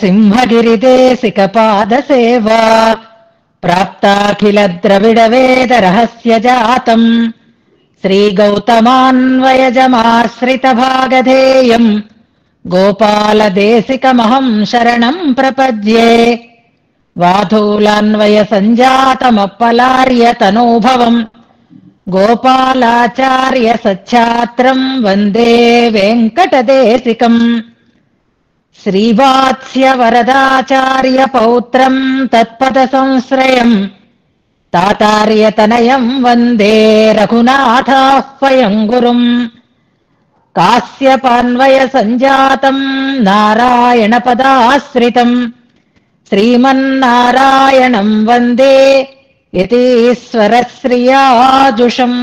నరసింహగిరిదేశికపాదసేవా ప్రాప్తాఖిల ద్రవిడ వేద రహస్య జాతం శ్రీగౌతమాన్వయజమాశ్రిత భాగధేయం గోపాలదేశికమహం శరణం ప్రపద్యే. వాధూలాన్వయ సంజాతమప్పలార్య తనూభవం గోపాలాచార్య సచ్ఛాత్రం వందే వెంకటదేశికం. శ్రీవాత్స్య వరదాచార్య పౌత్రం తత్పద సంశ్రయం తాతార్యతనయం వందే రఘునాథాహ్వయం గురుం. కాశ్యపాన్వయ సంజాతం నారాయణ పదాశ్రితం శ్రీమన్నారాయణం వందే యతీశ్వరశ్రియాజుషం.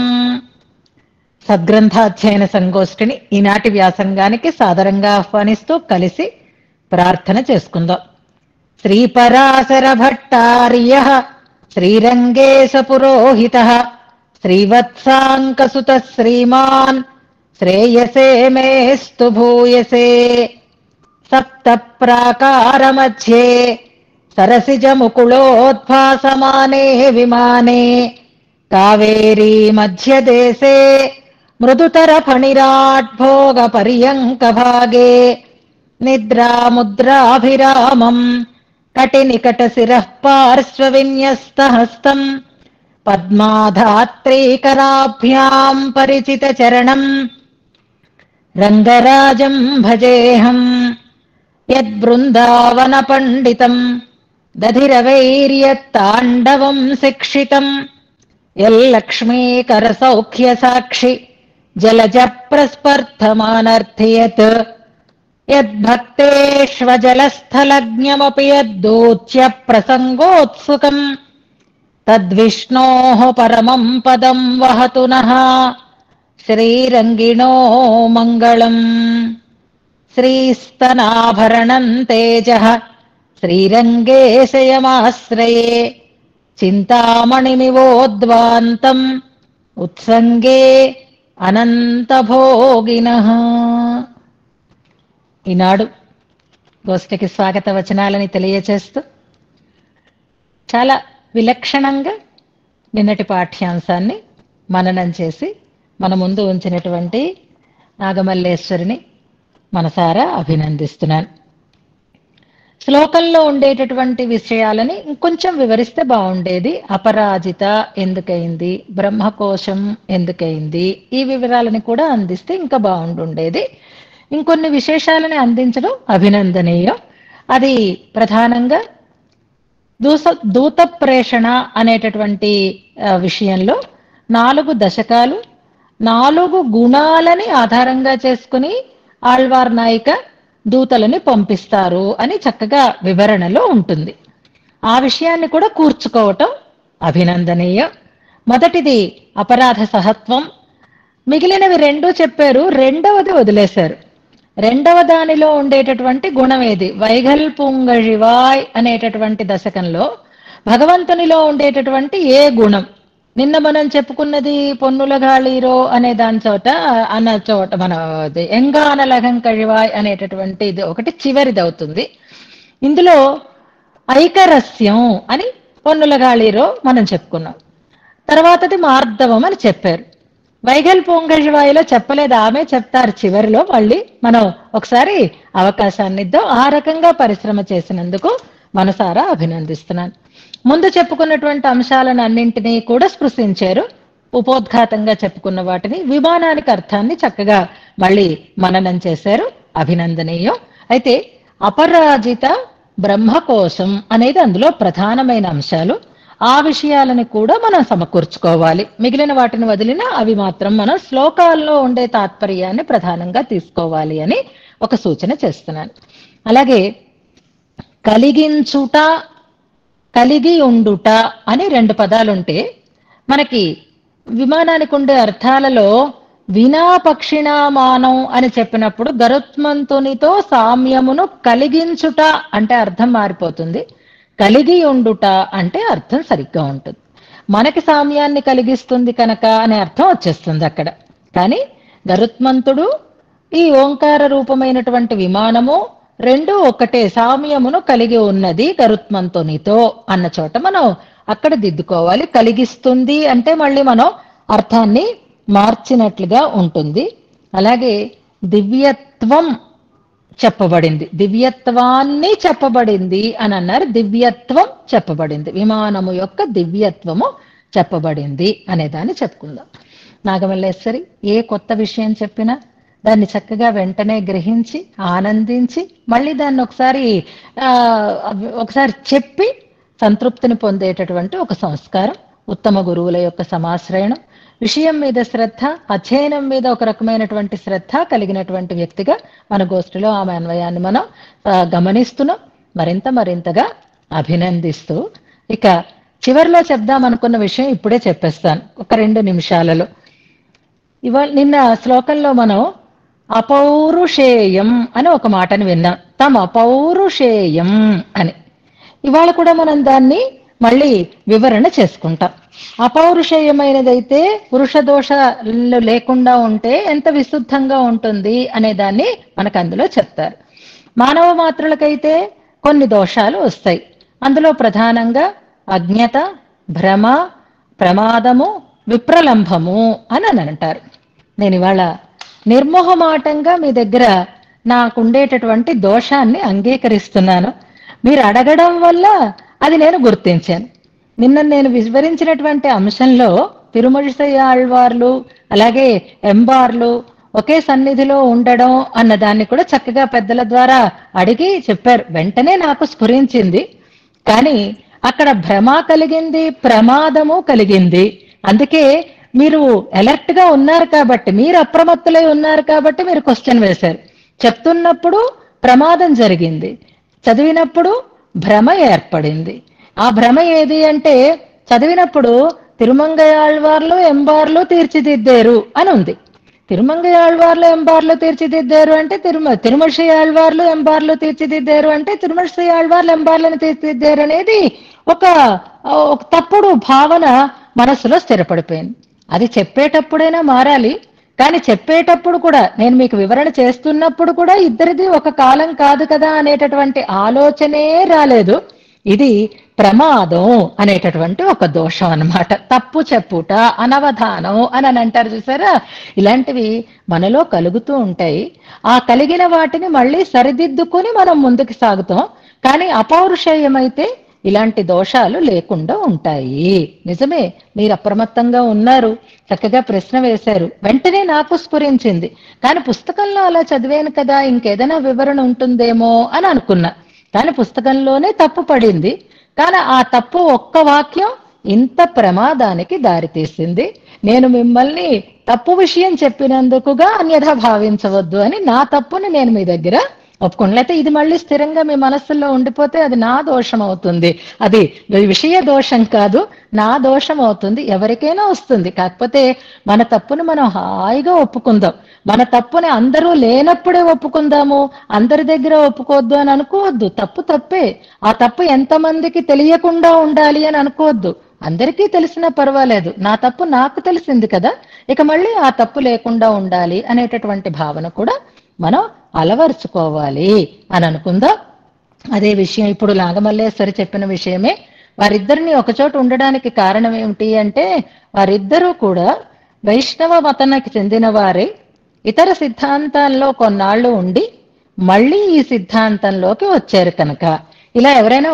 సద్గ్రంథాధ్యయన సంగోష్ఠిని ఈనాటి వ్యాసంగానికి సాదరంగా ఆహ్వానిస్తూ కలిసి ప్రార్థన చేసుకుందాం. శ్రీపరాశర భట్టార్య శ్రీరంగేశ పురోహిత శ్రీవత్సాంకసుత శ్రీమాన్ శ్రేయసే మేస్తు భూయసే. సప్త ప్రాకార మధ్యే సరసిజ ముకుళోద్భాసమానే విమానే కావేరీ మధ్యదేశే మృదుతర ఫణిరాట్భోగ పర్యంక భాగే నిద్రాముద్రాభిరామం కటినికట శిరః పార్శ్వ విన్యస్త హస్తం పద్మాధాత్రీకరాభ్యాం పరిచిత చరణం రంగరాజం భజేహం. యద్బృందావన పండితం దధిరవైర్యత్తాండవం శిక్షితం యల్లక్ష్మీకర సౌఖ్య సాక్షి జలజ ప్రస్పర్ధమానర్థయత్ యద్భక్తేష్వజలస్థలజ్ఞమపి యద్దూచ్య ప్రసంగోత్సుకం తద్విష్ణోః పరమం పదం వహతు నః శ్రీరంగిణో మంగళం. శ్రీస్తనాభరణం తేజః శ్రీరంగేశయమాశ్రయే చింతామణిమివోద్వాంతం ఉత్సంగే అనంతభోగినః. ఈనాడు గోష్ఠికి స్వాగత వచనాలని తెలియచేస్తూ చాలా విలక్షణంగా నిన్నటి పాఠ్యాంశాన్ని మననం చేసి మన ముందు ఉంచినటువంటి నాగమల్లేశ్వరిని మనసారా అభినందిస్తున్నాను. శ్లోకంలో ఉండేటటువంటి విషయాలని ఇంకొంచెం వివరిస్తే బాగుండేది. అపరాజిత ఎందుకైంది, బ్రహ్మకోశం ఎందుకైంది, ఈ వివరాలని కూడా అందిస్తే ఇంకా బాగుండుండేది. ఇంకొన్ని విశేషాలని అందించడం అభినందనీయం. అది ప్రధానంగా దూత ప్రేషణ అనేటటువంటి విషయంలో 4 దశకాలు 4 గుణాలని ఆధారంగా చేసుకుని ఆళ్వార్ నాయిక దూతలని పంపిస్తారు అని చక్కగా వివరణలో ఉంటుంది. ఆ విషయాన్ని కూడా కూర్చుకోవటం అభినందనీయం. మొదటిది అపరాధ సహత్వం. మిగిలినవి 2 చెప్పారు, 2వది వదిలేశారు. 2వ దానిలో ఉండేటటువంటి గుణం ఏది? వైగల్పుంగళివాయ్ అనేటటువంటి దశకంలో భగవంతునిలో ఉండేటటువంటి ఏ గుణం? నిన్న మనం చెప్పుకున్నది పొన్నుల గాళీరో అనే దాని చోట మన ఎంగానలగం కళివాయ్ అనేటటువంటి ఇది ఒకటి చివరిది అవుతుంది. ఇందులో ఐకరస్యం అని పొన్నుల గాళీరో మనం చెప్పుకున్నాం. తర్వాతది మార్ధవం అని చెప్పారు. వైగల్పుంగళివాయిలో చెప్పలేదు, ఆమె చెప్తారు చివరిలో. మళ్ళీ మనం ఒకసారి అవకాశాన్ని ఇద్దాం. ఆ రకంగా పరిశ్రమ చేసినందుకు మనసారా అభినందిస్తున్నాను. ముందు చెప్పుకున్నటువంటి అంశాలను అన్నింటినీ కూడా స్పృశించారు. ఉపోద్ఘాతంగా చెప్పుకున్న వాటిని, విమానానికి అర్థాన్ని చక్కగా మళ్ళీ మననం చేశారు. అభినందనీయం. అయితే అపరాజిత బ్రహ్మకోశం అనేది అందులో ప్రధానమైన అంశాలు. ఆ విషయాలని కూడా మనం సమకూర్చుకోవాలి. మిగిలిన వాటిని వదిలినా అవి మాత్రం మనం శ్లోకాల్లో ఉండే తాత్పర్యాన్ని ప్రధానంగా తీసుకోవాలి అని ఒక సూచన చేస్తున్నాను. అలాగే కలిగించుట, కలిగి ఉండుట అని 2 పదాలుంటే మనకి విమానానికి ఉండే అర్థాలలో వినా పక్షిణామానం అని చెప్పినప్పుడు గరుత్మంతునితో సామ్యమును కలిగించుట అంటే అర్థం మారిపోతుంది. కలిగి ఉండుట అంటే అర్థం సరిగ్గా ఉంటుంది. మనకి సామ్యాన్ని కలిగిస్తుంది కనుక అనే అర్థం వచ్చేస్తుంది అక్కడ. కానీ గరుత్మంతుడు ఈ ఓంకార రూపమైనటువంటి విమానము రెండు ఒకటే సామ్యమును కలిగి ఉన్నది గరుత్మంతునితో అన్న చోట మనం అక్కడ దిద్దుకోవాలి. కలిగిస్తుంది అంటే మళ్ళీ మనం అర్థాన్ని మార్చినట్లుగా ఉంటుంది. అలాగే దివ్యత్వం చెప్పబడింది, దివ్యత్వాన్ని చెప్పబడింది అని అన్నారు. దివ్యత్వం చెప్పబడింది, విమానము యొక్క దివ్యత్వము చెప్పబడింది అనేదాన్ని చెప్పుకుందాం. నాగమల్లేశ్వరి ఏ కొత్త విషయం చెప్పినా దాన్ని చక్కగా వెంటనే గ్రహించి ఆనందించి మళ్ళీ దాన్ని ఒకసారి చెప్పి సంతృప్తిని పొందేటటువంటి ఒక సంస్కారం, ఉత్తమ గురువుల యొక్క సమాశ్రయణం, విషయం మీద శ్రద్ధ, అధ్యయనం మీద ఒక రకమైనటువంటి శ్రద్ధ కలిగినటువంటి వ్యక్తిగా మన గోష్ఠిలో ఆమె అన్వయాన్ని మనం గమనిస్తున్నాం. మరింతగా అభినందిస్తూ ఇక చివరిలో చెప్దాం అనుకున్న విషయం ఇప్పుడే చెప్పేస్తాను ఒక 2 నిమిషాలలో. ఇవాళ నిన్న శ్లోకంలో మనం అపౌరుషేయం అని ఒక మాటను విన్నాం, తమ అపౌరుషేయం అని. ఇవాళ కూడా మనం దాన్ని మళ్ళీ వివరణ చేసుకుంటాం. అపౌరుషేయమైనదైతే పురుష దోషాలు లేకుండా ఉంటే ఎంత విశుద్ధంగా ఉంటుంది అనే దాన్ని మనకు అందులో చెప్తారు. మానవ మాత్రులకైతే కొన్ని దోషాలు వస్తాయి. అందులో ప్రధానంగా అజ్ఞత, భ్రమ, ప్రమాదము, విప్రలంభము అని అంటారు. నేను ఇవాళ నిర్మోహమాటంగా మీ దగ్గర నాకుండేటటువంటి దోషాన్ని అంగీకరిస్తున్నాను. మీరు అడగడం వల్ల అది నేను గుర్తించాను. నిన్న నేను వివరించినటువంటి అంశంలో తిరుమళిసై ఆళ్వార్లు అలాగే ఎంబార్లు ఒకే సన్నిధిలో ఉండడం అన్న దాన్ని కూడా చక్కగా పెద్దల ద్వారా అడిగి చెప్పారు. వెంటనే నాకు స్ఫురించింది. కానీ అక్కడ భ్రమ కలిగింది, ప్రమాదము కలిగింది. అందుకే మీరు అలర్ట్ గా ఉన్నారు కాబట్టి, మీరు అప్రమత్తులై ఉన్నారు కాబట్టి మీరు క్వశ్చన్ వేశారు. చెప్తున్నప్పుడు ప్రమాదం జరిగింది, చదివినప్పుడు భ్రమ ఏర్పడింది. ఆ భ్రమ ఏది అంటే చదివినప్పుడు తిరుమంగయాళ్వార్లు ఎంబార్లు తీర్చిదిద్దారు అని ఉంది. తిరుమంగయాళ్వార్లు ఎంబార్లు తీర్చిదిద్దారు అంటే తిరుమలశ్రీ ఆళ్వార్లు ఎంబార్లు తీర్చిదిద్దారు అంటే తిరుమలశ్రీ ఆళ్వార్లు ఎంబార్లను తీర్చిదిద్దారు అనేది ఒక తప్పుడు భావన మనసులో స్థిరపడిపోయింది. అది చెప్పేటప్పుడైనా మారాలి. కానీ చెప్పేటప్పుడు కూడా నేను మీకు వివరణ చేస్తున్నప్పుడు కూడా ఇద్దరిది ఒక కాలం కాదు కదా అనేటటువంటి ఆలోచనే రాలేదు. ఇది ప్రమాదం అనేటటువంటి ఒక దోషం అన్నమాట. తప్పు చెప్పుట, అనవధానం అని అంటారు చూసారా. ఇలాంటివి మనలో కలుగుతూ ఉంటాయి. ఆ కలిగిన వాటిని మళ్ళీ సరిదిద్దుకొని మనం ముందుకు సాగుతాం. కానీ అపౌరుషేయమైతే ఇలాంటి దోషాలు లేకుండా ఉంటాయి. నిజమే, మీరు అప్రమత్తంగా ఉన్నారు, చక్కగా ప్రశ్న వేశారు, వెంటనే నాకు స్ఫురించింది. కానీ పుస్తకంలో అలా చదివాను కదా, ఇంకేదైనా వివరణ ఉంటుందేమో అని అనుకున్నా. కానీ పుస్తకంలోనే తప్పు పడింది. కానీ ఆ తప్పు ఒక్క వాక్యం ఇంత ప్రమాదానికి దారితీసింది. నేను మిమ్మల్ని తప్పు విషయం చెప్పినందుకుగా అన్యథా భావించవద్దు అని నా తప్పుని నేను మీ దగ్గర ఒప్పుకోండి. లేకపోతే ఇది మళ్ళీ స్థిరంగా మీ మనస్సులో ఉండిపోతే అది నా దోషం అవుతుంది. అది విషయ దోషం కాదు, నా దోషం అవుతుంది. ఎవరికైనా వస్తుంది. కాకపోతే మన తప్పును మనం హాయిగా ఒప్పుకుందాం. మన తప్పుని అందరూ లేనప్పుడే ఒప్పుకుందాము, అందరి దగ్గర ఒప్పుకోవద్దు అని అనుకోవద్దు. తప్పు తప్పే. ఆ తప్పు ఎంతమందికి తెలియకుండా ఉండాలి అని అనుకోవద్దు. అందరికీ తెలిసినా పర్వాలేదు, నా తప్పు నాకు తెలిసింది కదా, ఇక మళ్ళీ ఆ తప్పు లేకుండా ఉండాలి అనేటటువంటి భావన కూడా మనం అలవరుచుకోవాలి అని అనుకుందాం. అదే విషయం ఇప్పుడు నాగమల్లేశ్వరి చెప్పిన విషయమే. వారిద్దరిని ఒకచోట ఉండడానికి కారణం ఏమిటి అంటే వారిద్దరూ కూడా వైష్ణవ మతానికి చెందిన వారే. ఇతర సిద్ధాంతాల్లో కొన్నాళ్ళు ఉండి మళ్ళీ ఈ సిద్ధాంతంలోకి వచ్చారు కనుక ఇలా ఎవరైనా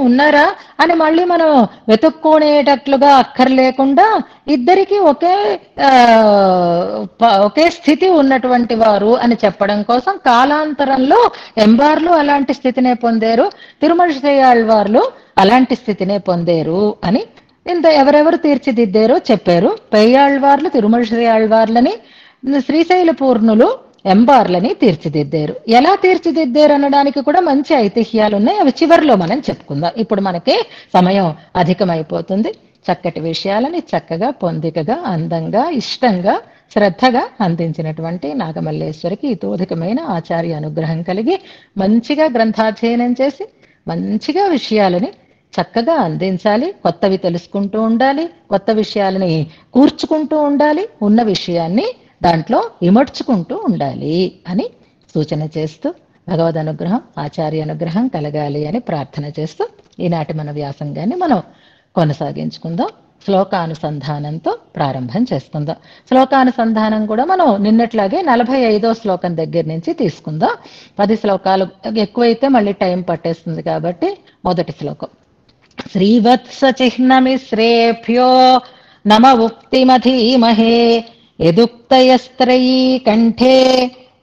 ఉన్నారా అని మళ్ళీ మనం వెతుక్కునేటట్లుగా అక్కర్లేకుండా ఇద్దరికి ఒకే స్థితి ఉన్నటువంటి వారు అని చెప్పడం కోసం కాలాంతరంలో ఎంబార్లు అలాంటి స్థితినే పొందారు, తిరుమలశ్రీ ఆళ్వార్లు అలాంటి స్థితినే పొందారు అని ఇంత ఎవరెవరు తీర్చిదిద్దారో చెప్పారు. పెయ్యాళ్వార్లు తిరుమలశ్రీ ఆళ్వార్లని, శ్రీశైల పూర్ణులు ఎంబార్లని తీర్చిదిద్దారు. ఎలా తీర్చిదిద్దారు అనడానికి కూడా మంచి ఐతిహ్యాలు ఉన్నాయి. అవి చివరిలో మనం చెప్పుకుందాం. ఇప్పుడు మనకి సమయం అధికమైపోతుంది. చక్కటి విషయాలని చక్కగా పొందికగా అందంగా ఇష్టంగా శ్రద్ధగా అందించినటువంటి నాగమల్లేశ్వరికి ఇతోధికమైన ఆచార్య అనుగ్రహం కలిగి మంచిగా గ్రంథాధ్యయనం చేసి మంచిగా విషయాలని చక్కగా అందించాలి. కొత్తవి తెలుసుకుంటూ ఉండాలి, కొత్త విషయాలని కూర్చుకుంటూ ఉండాలి, ఉన్న విషయాన్ని దాంట్లో ఇమడ్చుకుంటూ ఉండాలి అని సూచన చేస్తూ భగవద్ అనుగ్రహం, ఆచార్య అనుగ్రహం కలగాలి అని ప్రార్థన చేస్తూ ఈనాటి మన వ్యాసంగాన్ని మనం కొనసాగించుకుందాం. శ్లోకానుసంధానంతో ప్రారంభం చేసుకుందాం. శ్లోకానుసంధానం కూడా మనం నిన్నట్లాగే 45వ శ్లోకం దగ్గర నుంచి తీసుకుందాం. 10 శ్లోకాలు ఎక్కువైతే మళ్ళీ టైం పట్టేస్తుంది కాబట్టి మొదటి శ్లోకం. శ్రీవత్స చిహ్నమిశ్రేభ్యో నమ ఉక్తిమధీమహే యదుక్తయస్త్రయీ కంఠే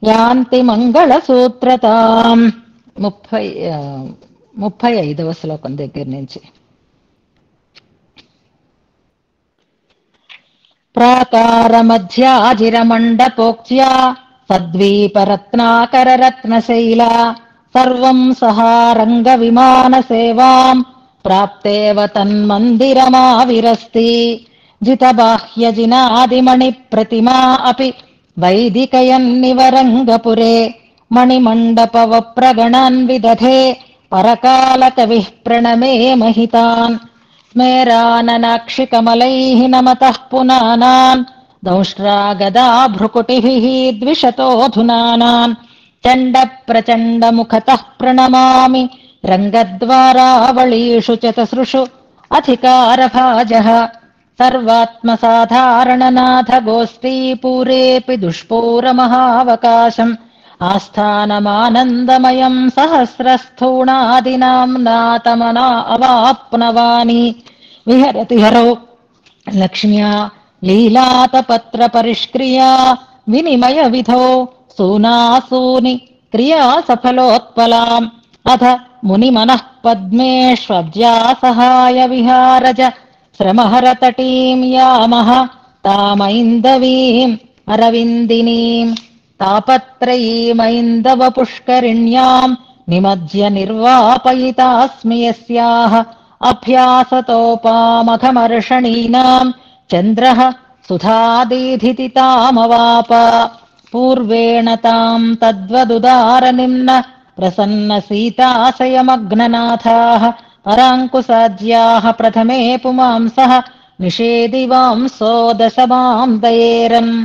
యాంతి మంగళసూత్రతాం. 35వ శ్లోకం దగ్గర నుంచి. ప్రాకారమధ్యాజిరమండపోక్త్యా సద్వీపరత్నాకరరత్నశైలా సర్వం సహారంగ విమాన సేవాం ప్రాప్తేవ తన్మందిరమావిరస్తి. జితబాహ్యజినాదిమణి ప్రతిమా అపి వైదికయన్నివరంగపురే మణిమండపవప్రగణాన్ విదధే పరకాలకవిః ప్రణమే మహితాన్. స్మేరాననాక్షికమలైః నమతః పునానాన్ దంష్ట్రాగదా భ్రుకుటిభిః ద్విషతోऽధునానాన్. చండ ప్రచండ ముఖతః ప్రణమామి రంగద్వారావళీషు చతసృషు అధికారభాజః. సర్వాత్మసాధారణనాథ గోష్ఠీపూరేపి దుష్పూరమహావకాశం ఆస్థానమానందమయం సహస్రస్థూణాదినామ్నాతమనా అవాప్నవాని. విహరతి హరౌ లక్ష్మ్యా లీలాతపత్ర పరిష్క్రియా వినిమయ విధో సూనాసూని క్రియా సఫలోత్పలాం. అథ మునిమనః పద్మేష్వబ్జాసహాయ విహారజ శ్రమహరతటీం యామః తామైందవీం అరవిందినీం. తాపత్రయీమైందవ పుష్కరిణ్యాం నిమజ్య నిర్వాపయితాస్మి యస్యాః అభ్యాసతోపామఘమర్షణీనాం చంద్రః సుధాదీధితి తామవాప. పూర్వేణ తాం తద్వదుదార నిమ్న ప్రసన్న సీతాశయమగ్ననాథాః పరాంకుశాజ్యాః ప్రథమే పుమాంసః నిషేదివాంసో దశమాం దయేరన్.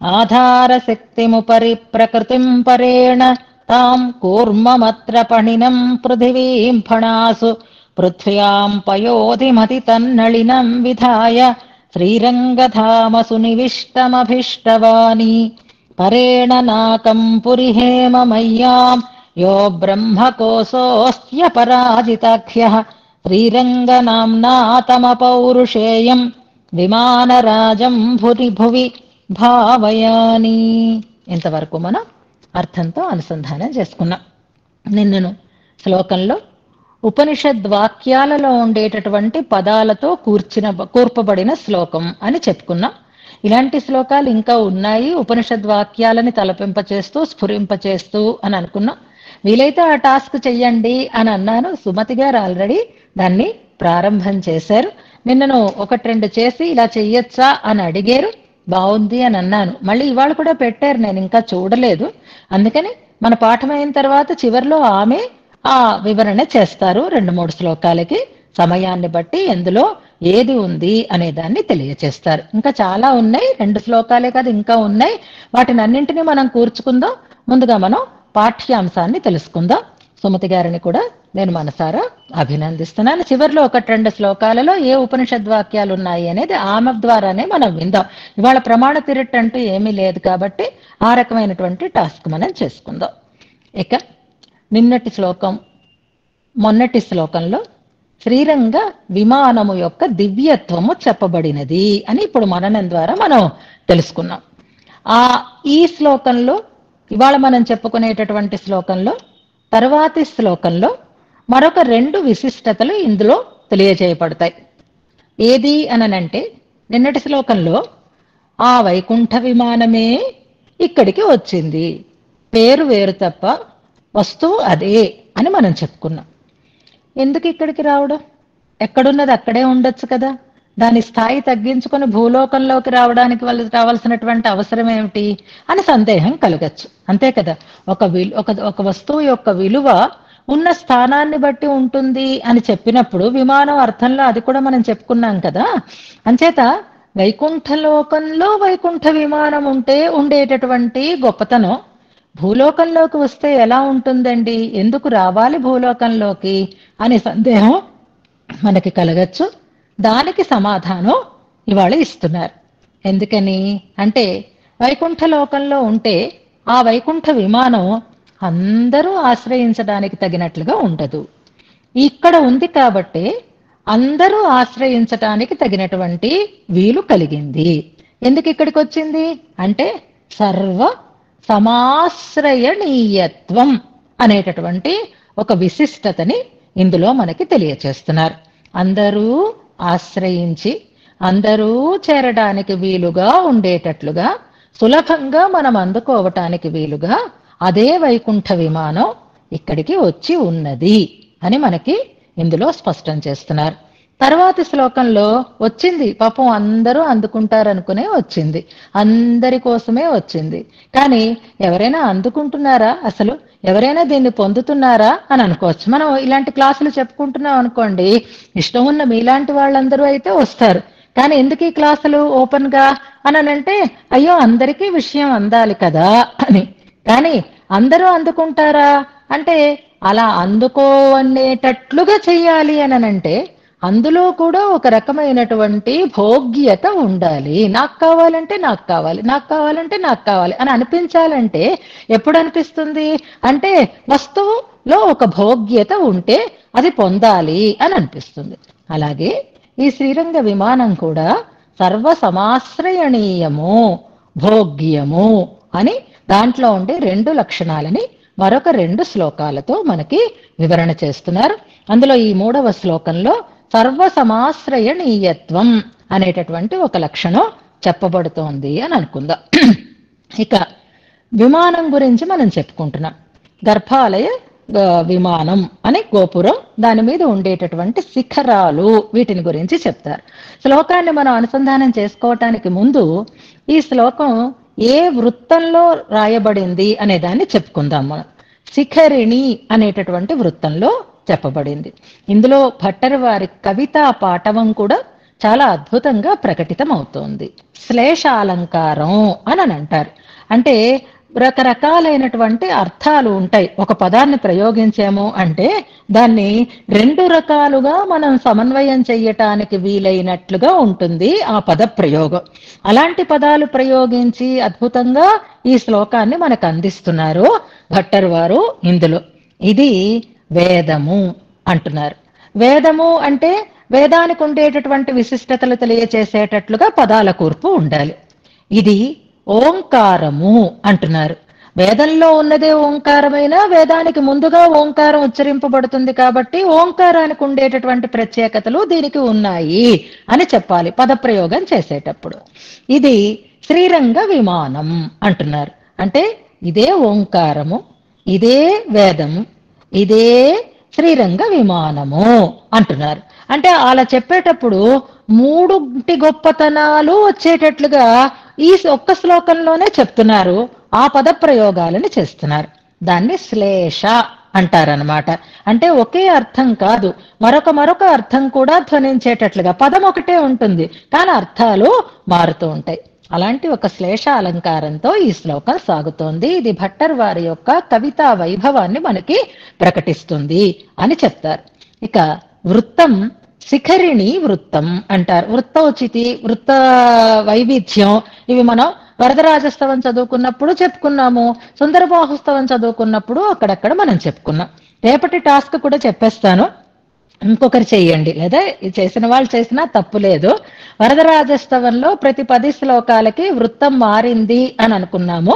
ఆధారశక్తిముపరి ప్రకృతిం పరేణ తాం కూర్మమత్ర పణినం పృథివీం ఫణాసు పృథ్వ్యాం పయోధిమతి తన్నళినం విధాయ శ్రీరంగధామసు నివిష్టమభిష్టవాని. పరేణ నాకం పురిహేమమయ్యాం యో బ్రహ్మకోశోऽస్త్యపరాజితాఖ్యః శ్రీరంగనామ్నా తమపౌరుషేయం విమానరాజం భువి భువి భావయాని. ఇంతవరకు మనం అర్థంతో అనుసంధానం చేసుకున్నాం. నిన్నను శ్లోకంలో ఉపనిషద్వాక్యాలలో ఉండేటటువంటి పదాలతో కూర్పబడిన శ్లోకం అని చెప్పుకున్నాం. ఇలాంటి శ్లోకాలు ఇంకా ఉన్నాయి, ఉపనిషద్వాక్యాలని తలపింపచేస్తూ స్ఫురింపచేస్తూ అని అనుకున్నాం. వీలైతే ఆ టాస్క్ చెయ్యండి అని అన్నాను. సుమతి గారు ఆల్రెడీ దాన్ని ప్రారంభం చేశారు. నిన్నను 1-2 చేసి ఇలా చెయ్యొచ్చా అని అడిగారు. బాగుంది అని అన్నాను. మళ్ళీ ఇవాళ కూడా పెట్టారు, నేను ఇంకా చూడలేదు. అందుకని మన పాఠమైన తర్వాత చివరిలో ఆమె ఆ వివరణ చేస్తారు. 2-3 శ్లోకాలకి సమయాన్ని బట్టి ఎందులో ఏది ఉంది అనే దాన్ని తెలియచేస్తారు. ఇంకా చాలా ఉన్నాయి, 2 శ్లోకాలే కాదు ఇంకా ఉన్నాయి. వాటిని అన్నింటినీ మనం కూర్చుకుందాం. ముందుగా మనం పాఠ్యాంశాన్ని తెలుసుకుందాం. సుమతి గారిని కూడా నేను మనసారా అభినందిస్తున్నాను. చివరిలో 1-2 శ్లోకాలలో ఏ ఉపనిషద్వాక్యాలు ఉన్నాయి అనేది ఆమె ద్వారానే మనం విందాం. ఇవాళ ప్రమాణ తిరట్ అంటూ ఏమీ లేదు కాబట్టి ఆ రకమైనటువంటి టాస్క్ మనం చేసుకుందాం. ఇక నిన్నటి శ్లోకం, మొన్నటి శ్లోకంలో శ్రీరంగ విమానము యొక్క దివ్యత్వము చెప్పబడినది అని ఇప్పుడు మననం ద్వారా మనం తెలుసుకున్నాం. ఈ శ్లోకంలో ఇవాళ మనం చెప్పుకునేటటువంటి శ్లోకంలో తర్వాతి శ్లోకంలో మరొక 2 విశిష్టతలు ఇందులో తెలియజేయబడతాయి. ఏది అననంటే, నిన్నటి శ్లోకంలో ఆ వైకుంఠ విమానమే ఇక్కడికి వచ్చింది, పేరు వేరు తప్ప వస్తువు అదే అని మనం చెప్పుకున్నాం. ఎందుకు ఇక్కడికి రావడం? ఎక్కడున్నది అక్కడే ఉండొచ్చు కదా. దాని స్థాయి తగ్గించుకొని భూలోకంలోకి రావడానికి రావాల్సినటువంటి అవసరం ఏమిటి అని సందేహం కలగచ్చు. అంతే కదా. ఒక వస్తువు యొక్క విలువ ఉన్న స్థానాన్ని బట్టి ఉంటుంది అని చెప్పినప్పుడు విమానం అర్థంలో అది కూడా మనం చెప్పుకున్నాం కదా. అంచేత వైకుంఠ లోకంలో వైకుంఠ విమానం ఉంటే ఉండేటటువంటి గొప్పతనం భూలోకంలోకి వస్తే ఎలా ఉంటుందండి, ఎందుకు రావాలి భూలోకంలోకి అనే సందేహం మనకి కలగచ్చు. దానికి సమాధానం ఇవాళ ఇస్తున్నారు. ఎందుకని అంటే వైకుంఠ లోకంలో ఉంటే ఆ వైకుంఠ విమానం అందరూ ఆశ్రయించడానికి తగినట్లుగా ఉండదు. ఇక్కడ ఉంది కాబట్టి అందరూ ఆశ్రయించటానికి తగినటువంటి వీలు కలిగింది. ఎందుకు ఇక్కడికి వచ్చింది అంటే సర్వ సమాశ్రయణీయత్వం అనేటటువంటి ఒక విశిష్టతని ఇందులో మనకి తెలియచేస్తున్నారు. అందరూ ఆశ్రయించి అందరూ చేరడానికి వీలుగా ఉండేటట్లుగా, సులభంగా మనం అందుకోవటానికి వీలుగా అదే వైకుంఠ విమానం ఇక్కడికి వచ్చి ఉన్నది అని మనకి ఇందులో స్పష్టం చేస్తున్నారు. తర్వాతి శ్లోకంలో వచ్చింది, పాపం అందరూ అందుకుంటారనుకునే వచ్చింది, అందరి కోసమే వచ్చింది. కానీ ఎవరైనా అందుకుంటున్నారా, అసలు ఎవరైనా దీన్ని పొందుతున్నారా అని అనుకోవచ్చు. మనం ఇలాంటి క్లాసులు చెప్పుకుంటున్నాం అనుకోండి, ఇష్టం ఉన్న మీలాంటి వాళ్ళందరూ అయితే వస్తారు. కానీ ఎందుకు ఈ క్లాసులు ఓపెన్ గా అని అంటే, అయ్యో అందరికీ విషయం అందాలి కదా అని. కానీ అందరూ అందుకుంటారా అంటే అలా అందుకోనేటట్లుగా చెయ్యాలి అని అంటే అందులో కూడా ఒక రకమైనటువంటి భోగ్యత ఉండాలి. నాకు కావాలంటే నాకు కావాలి, నాకు కావాలంటే నాకు కావాలి అని అనిపించాలంటే ఎప్పుడు అనిపిస్తుంది అంటే వస్తువులో ఒక భోగ్యత ఉంటే అది పొందాలి అని అనిపిస్తుంది. అలాగే ఈ శ్రీరంగ విమానం కూడా సర్వ సమాశ్రయణీయము భోగ్యము అని దాంట్లో ఉండే 2 లక్షణాలని మరొక 2 శ్లోకాలతో మనకి వివరణ చేస్తున్నారు. అందులో ఈ 3వ శ్లోకంలో సర్వ సమాశ్రయణీయత్వం అనేటటువంటి ఒక లక్షణం చెప్పబడుతోంది అని అనుకుందాం. ఇక విమానం గురించి మనం చెప్పుకుంటున్నాం. గర్భాలయ విమానం అనే గోపురం, దాని మీద ఉండేటటువంటి శిఖరాలు, వీటిని గురించి చెప్తారు. శ్లోకాన్ని మనం అనుసంధానం చేసుకోవటానికి ముందు ఈ శ్లోకం ఏ వృత్తంలో రాయబడింది అనే దాన్ని చెప్పుకుందాం మనం. శిఖరిణి అనేటటువంటి వృత్తంలో చెప్పబడింది. ఇందులో భట్టర్ వారి కవితా పాఠవం కూడా చాలా అద్భుతంగా ప్రకటితం అవుతోంది. శ్లేషాలంకారం అని అంటారు. అంటే రకరకాలైనటువంటి అర్థాలు ఉంటాయి. ఒక పదాన్ని ప్రయోగించాము అంటే దాన్ని 2 రకాలుగా మనం సమన్వయం చెయ్యటానికి వీలైనట్లుగా ఉంటుంది ఆ పద ప్రయోగం. అలాంటి పదాలు ప్రయోగించి అద్భుతంగా ఈ శ్లోకాన్ని మనకు అందిస్తున్నారు భట్టర్ వారు ఇందులో. ఇది వేదము అంటున్నారు. వేదము అంటే వేదానికి ఉండేటటువంటి విశిష్టతలు తెలియచేసేటట్లుగా పదాల కూర్పు ఉండాలి. ఇది ఓంకారము అంటున్నారు. వేదంలో ఉన్నదే ఓంకారమైనా వేదానికి ముందుగా ఓంకారం ఉచ్చరింపబడుతుంది కాబట్టి ఓంకారానికి ఉండేటటువంటి ప్రత్యేకతలు దీనికి ఉన్నాయి అని చెప్పాలి పదప్రయోగం చేసేటప్పుడు. ఇది శ్రీరంగ విమానం అంటున్నారు. అంటే ఇదే ఓంకారము, ఇదే వేదము, ఇదే శ్రీరంగ విమానము అంటున్నారు. అంటే అలా చెప్పేటప్పుడు 3 గొప్పతనాలు వచ్చేటట్లుగా ఈ ఒక్క శ్లోకంలోనే చెప్తున్నారు. ఆ పద ప్రయోగాలను చేస్తున్నారు. దాన్ని శ్లేష అంటారనమాట. అంటే ఒకే అర్థం కాదు, మరొక అర్థం కూడా ధ్వనించేటట్లుగా. పదం ఒకటే ఉంటుంది కానీ అర్థాలు మారుతూ ఉంటాయి. అలాంటి ఒక శ్లేష అలంకారంతో ఈ శ్లోకం సాగుతోంది. ఇది భట్టర్ వారి యొక్క కవితా వైభవాన్ని మనకి ప్రకటిస్తుంది అని చెప్తారు. ఇక వృత్తం శిఖరిణి వృత్తం అంటారు. వృత్తోచితి, వృత్త వైవిధ్యం ఇవి మనం వరదరాజస్తవం చదువుకున్నప్పుడు చెప్పుకున్నాము, సుందరబాహుస్తవం చదువుకున్నప్పుడు అక్కడక్కడ మనం చెప్పుకున్నాం. రేపటి టాస్క్ కూడా చెప్పేస్తాను, ఇంకొకరు చెయ్యండి, లేదా చేసిన వాళ్ళు చేసినా తప్పు లేదు. వరదరాజస్తవంలో ప్రతి 10 శ్లోకాలకి వృత్తం మారింది అని అనుకున్నాము.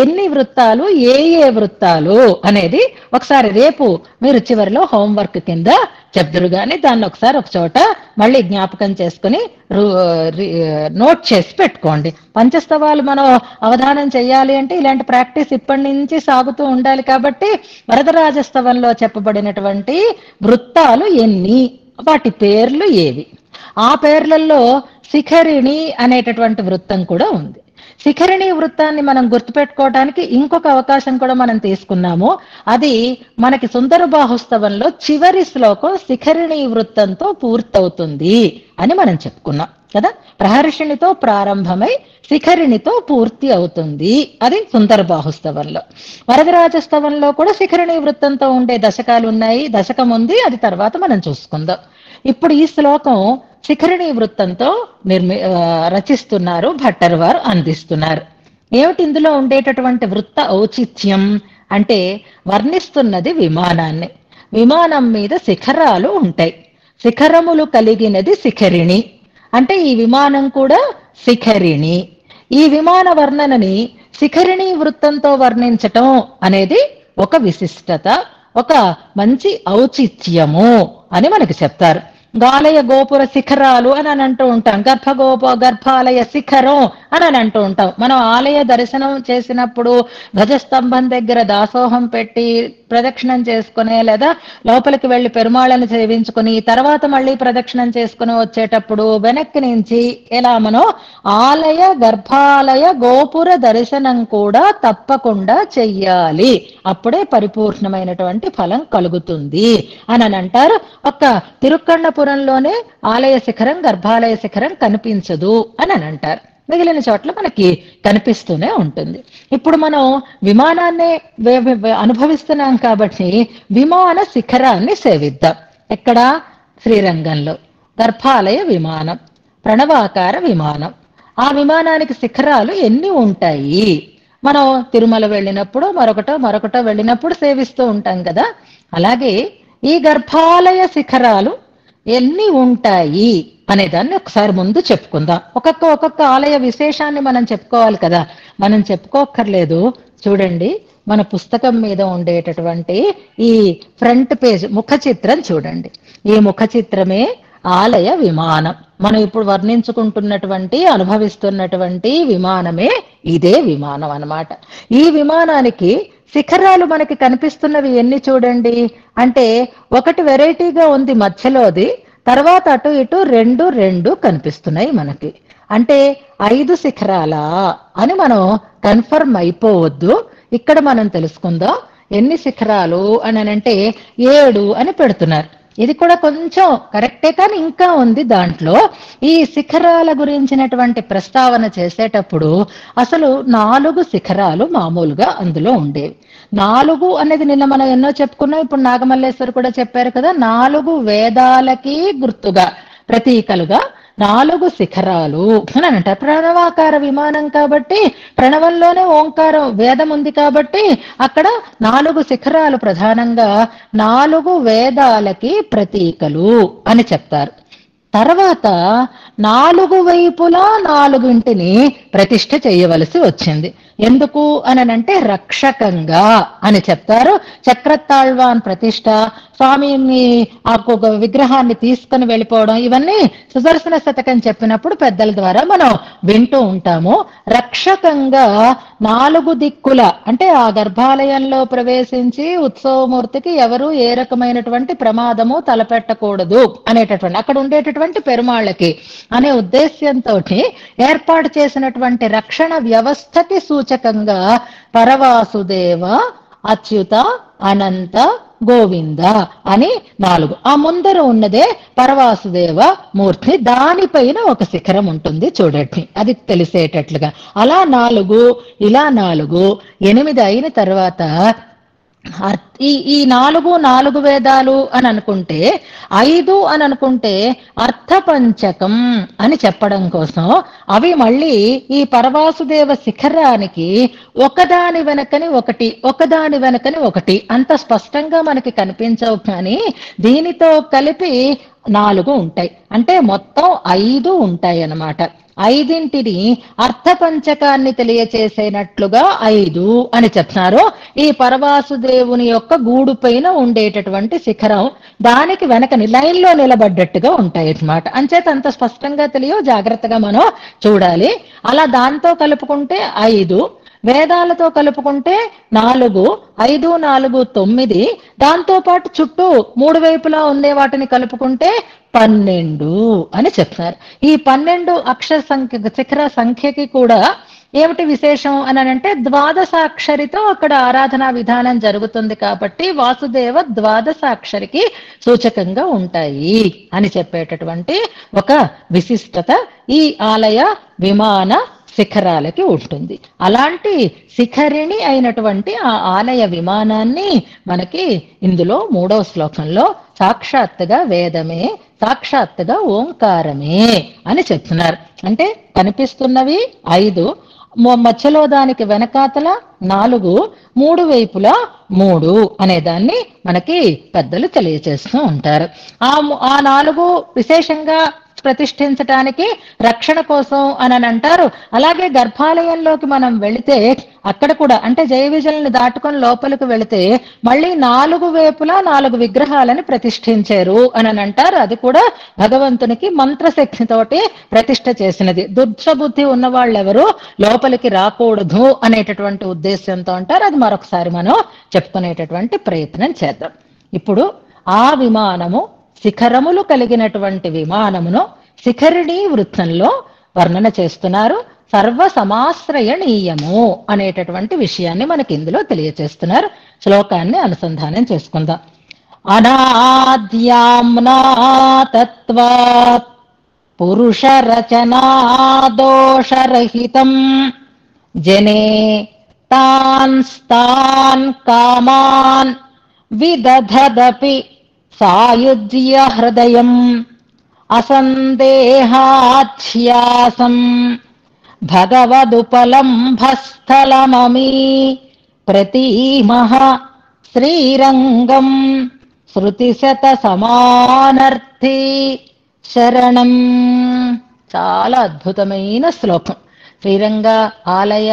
ఎన్ని వృత్తాలు, ఏ వృత్తాలు అనేది ఒకసారి రేపు మీరు చివరిలో హోంవర్క్ కింద చెప్దురు గాని దాన్ని ఒకసారి ఒక చోట మళ్ళీ జ్ఞాపకం చేసుకుని నోట్ చేసి పెట్టుకోండి. పంచస్తవాలు మనం అవధానం చెయ్యాలి అంటే ఇలాంటి ప్రాక్టీస్ ఇప్పటి నుంచి సాగుతూ ఉండాలి. కాబట్టి వరదరాజస్తవంలో చెప్పబడినటువంటి వృత్తాలు ఎన్ని, వాటి పేర్లు ఏవి, ఆ పేర్లలో శిఖరిణి అనేటటువంటి వృత్తం కూడా ఉంది. శిఖరిణి వృత్తాన్ని మనం గుర్తుపెట్టుకోవడానికి ఇంకొక అవకాశం కూడా మనం తీసుకున్నాము. అది మనకి సుందర బాహుస్తవంలో చివరి శ్లోకం శిఖరిణి వృత్తంతో పూర్తవుతుంది అని మనం చెప్పుకున్నాం. కదా. ప్రహర్షిణితో ప్రారంభమై శిఖరిణితో పూర్తి అవుతుంది. అది సుందర బాహుస్తవంలో. వరదరాజస్తవంలో కూడా శిఖరిణి వృత్తంతో ఉండే దశకాలు ఉన్నాయి, దశకం ఉంది, అది తర్వాత మనం చూసుకుందాం. ఇప్పుడు ఈ శ్లోకం శిఖరిణి వృత్తంతో రచిస్తున్నారు, భట్టర్ వారు అందిస్తున్నారు. ఏమిటి ఇందులో ఉండేటటువంటి వృత్త ఔచిత్యం అంటే వర్ణిస్తున్నది విమానాన్ని. విమానం మీద శిఖరాలు ఉంటాయి, శిఖరములు కలిగినది శిఖరిణి. అంటే ఈ విమానం కూడా శిఖరిణి. ఈ విమాన వర్ణనని శిఖరిణి వృత్తంతో వర్ణించటం అనేది ఒక విశిష్టత, ఒక మంచి ఔచిత్యము అని మనకి చెప్తారు. గాలయ గోపుర శిఖరాలు అని అంటూ ఉంటాం, గర్భాలయ శిఖరం అని అంటూ ఉంటాం. మనం ఆలయ దర్శనం చేసినప్పుడు ధ్వజస్తంభం దగ్గర దాసోహం పెట్టి ప్రదక్షిణం చేసుకుని, లేదా లోపలికి వెళ్లి పెరుమాళను సేవించుకుని తర్వాత మళ్ళీ ప్రదక్షిణం చేసుకుని వచ్చేటప్పుడు వెనక్కి నుంచి ఇలా మనం ఆలయ గర్భాలయ గోపుర దర్శనం కూడా తప్పకుండా చెయ్యాలి, అప్పుడే పరిపూర్ణమైనటువంటి ఫలం కలుగుతుంది అని అంటారు. ఒక్క తిరుక్కన్నపురంలోనే ఆలయ శిఖరం గర్భాలయ శిఖరం కనిపించదు అని అంటారు, మిగిలిన చోట్ల మనకి కనిపిస్తూనే ఉంటుంది. ఇప్పుడు మనం విమానాన్ని అనుభవిస్తున్నాం కాబట్టి విమాన శిఖరాన్ని సేవిద్దాం. ఎక్కడ? శ్రీరంగంలో గర్భాలయ విమానం, ప్రణవాకార విమానం. ఆ విమానానికి శిఖరాలు ఎన్ని ఉంటాయి? మనం తిరుమల వెళ్ళినప్పుడు మరొకటో వెళ్ళినప్పుడు సేవిస్తూ ఉంటాం కదా. అలాగే ఈ గర్భాలయ శిఖరాలు ఎన్ని ఉంటాయి అనేదాన్ని ఒకసారి ముందు చెప్పుకుందాం. ఒక్కొక్క ఆలయ విశేషాన్ని మనం చెప్పుకోవాలి కదా. మనం చెప్పుకోక్కర్లేదు. చూడండి, మన పుస్తకం మీద ఉండేటటువంటి ఈ ఫ్రంట్ పేజ్ ముఖ చిత్రం చూడండి. ఈ ముఖ చిత్రమే ఆలయ విమానం. మనం ఇప్పుడు వర్ణించుకుంటున్నటువంటి అనుభవిస్తున్నటువంటి విమానమే ఇదే విమానం అన్నమాట. ఈ విమానానికి శిఖరాలు మనకి కనిపిస్తున్నవి ఎన్ని చూడండి అంటే, ఒకటి వెరైటీగా ఉంది మధ్యలోది, తర్వాత అటు ఇటు రెండు కనిపిస్తున్నాయి మనకి. అంటే 5 శిఖరాలా అని మనం కన్ఫర్మ్ అయిపోవద్దు. ఇక్కడ మనం తెలుసుకుందాం ఎన్ని శిఖరాలు అని అంటే 7 అని పెడుతున్నారు. ఇది కూడా కొంచెం కరెక్టే, కానీ ఇంకా ఉంది దాంట్లో. ఈ శిఖరాల గురించినటువంటి ప్రస్తావన చేసేటప్పుడు అసలు 4 శిఖరాలు మామూలుగా అందులో ఉండేవి. 4 అనేది నిన్న మనం ఎన్నో చెప్పుకున్నాం, ఇప్పుడు నాగమల్లేశ్వరు కూడా చెప్పారు కదా. 4 వేదాలకి గుర్తుగా, ప్రతీకలుగా 4 శిఖరాలు అని అంటారు. ప్రణవాకార విమానం కాబట్టి, ప్రణవంలోనే ఓంకారం వేదం ఉంది కాబట్టి అక్కడ 4 శిఖరాలు ప్రధానంగా 4 వేదాలకి ప్రతీకలు అని చెప్తారు. తర్వాత 4 వైపులా 4 ప్రతిష్ఠ చేయవలసి వచ్చింది. ఎందుకు అనంటే రక్షకంగా అని చెప్తారు. చక్రతాళ్వాన్ ప్రతిష్ఠ, స్వామిని ఆ విగ్రహాన్ని తీసుకుని వెళ్ళిపోవడం, ఇవన్నీ సుదర్శన శతకం చెప్పినప్పుడు పెద్దల ద్వారా మనం వింటూ ఉంటాము. రక్షకంగా 4 దిక్కుల అంటే ఆ గర్భాలయంలో ప్రవేశించి ఉత్సవమూర్తికి ఎవరు ఏ రకమైనటువంటి ప్రమాదము తలపెట్టకూడదు అనేటటువంటి, అక్కడ ఉండేటటువంటి పెరుమాళ్ళకి అనే ఉద్దేశ్యంతో ఏర్పాటు చేసినటువంటి రక్షణ వ్యవస్థకి సూచకంగా పరవాసుదేవ, అచ్యుత, అనంత, గోవింద అని 4. ఆ ముందర ఉన్నదే పరవాసుదేవ మూర్తి, దానిపైన ఒక శిఖరం ఉంటుంది చూడండి, అది తెలిసేటట్లుగా. అలా 4, ఇలా 4, 8 అయిన తర్వాత ఈ 4 వేదాలు అని అనుకుంటే, 5 అని అనుకుంటే అర్థపంచకం అని చెప్పడం కోసం అవి మళ్ళీ ఈ పరవాసుదేవ శిఖరానికి ఒకదాని వెనకని ఒకటి అంత స్పష్టంగా మనకి కనిపించవు, కానీ దీనితో కలిపి 4 ఉంటాయి. అంటే మొత్తం 5 ఉంటాయి అన్నమాట. 5 అర్థపంచకాన్ని తెలియచేసేనట్లుగా 5 అని చెప్తున్నారు. ఈ పరవాసుదేవుని యొక్క గూడు పైన ఉండేటటువంటి శిఖరం దానికి వెనకని లైన్ లో నిలబడ్డట్టుగా ఉంటాయి అన్నమాట. అంచేత అంత స్పష్టంగా తెలియవు, జాగ్రత్తగా మనం చూడాలి. అలా దాంతో కలుపుకుంటే 5, వేదాలతో కలుపుకుంటే 4, 5, 4, 9. దాంతో పాటు చుట్టూ 3 వైపులా ఉండే వాటిని కలుపుకుంటే 12 అని చెప్తున్నారు. ఈ 12 అక్షర సంఖ్య శిఖర సంఖ్యకి కూడా ఏమిటి విశేషం అని అంటే ద్వాదశాక్షరితో అక్కడ ఆరాధనా విధానం జరుగుతుంది కాబట్టి వాసుదేవ ద్వాదశాక్షరికి సూచకంగా ఉంటాయి అని చెప్పేటటువంటి ఒక విశిష్టత ఈ ఆలయ విమాన శిఖరాలకి ఉంటుంది. అలాంటి శిఖరిణి అయినటువంటి ఆ ఆలయ విమానాన్ని మనకి ఇందులో 3వ శ్లోకంలో సాక్షాత్తుగా వేదమే, సాక్షాత్తుగా ఓంకారమే అని చెప్తున్నారు. అంటే కనిపిస్తున్నవి 5, మధ్యలో దానికి వెనకాతల 4, 3 వైపులా 3 అనేదాన్ని మనకి పెద్దలు తెలియజేస్తూ ఉంటారు. ఆ 4 విశేషంగా ప్రతిష్ఠించటానికి రక్షణ కోసం అని అంటారు. అలాగే గర్భాలయంలోకి మనం వెళితే అక్కడ కూడా అంటే జయ విజయల్ని దాటుకొని లోపలికి వెళితే మళ్ళీ 4 వైపులా 4 విగ్రహాలని ప్రతిష్ఠించారు అని అంటారు. అది కూడా భగవంతునికి మంత్రశక్తితోటి ప్రతిష్ఠ చేసినది. దుర్బుద్ధి ఉన్న వాళ్ళెవరు లోపలికి రాకూడదు అనేటటువంటి ఉద్దేశంతో అంటారు. అది మరొకసారి మనం చెప్పుకునేటటువంటి ప్రయత్నం చేద్దాం. ఇప్పుడు ఆ విమానము శిఖరములు కలిగినటువంటి విమానమును శిఖరిణీ వృత్తంలో వర్ణన చేస్తున్నారు. సర్వ సమాశ్రయణీయము అనేటటువంటి విషయాన్ని మనకి ఇందులో తెలియచేస్తున్నారు. శ్లోకాన్ని అనుసంధానం చేసుకుందాం. అనాద్యామ్నా తత్వాత్ పురుష రచనా దోషరహితం జనే తాన్ స్తాన్ కామాన్ విదధదపి సాయుజ్య హృదయం అసందేహాధ్యాసం భగవదుపలంభస్థలమమీ ప్రతీమః శ్రీరంగం శృతిశత సమానర్థి శరణం. చాలా అద్భుతమైన శ్లోకం. శ్రీరంగ ఆలయ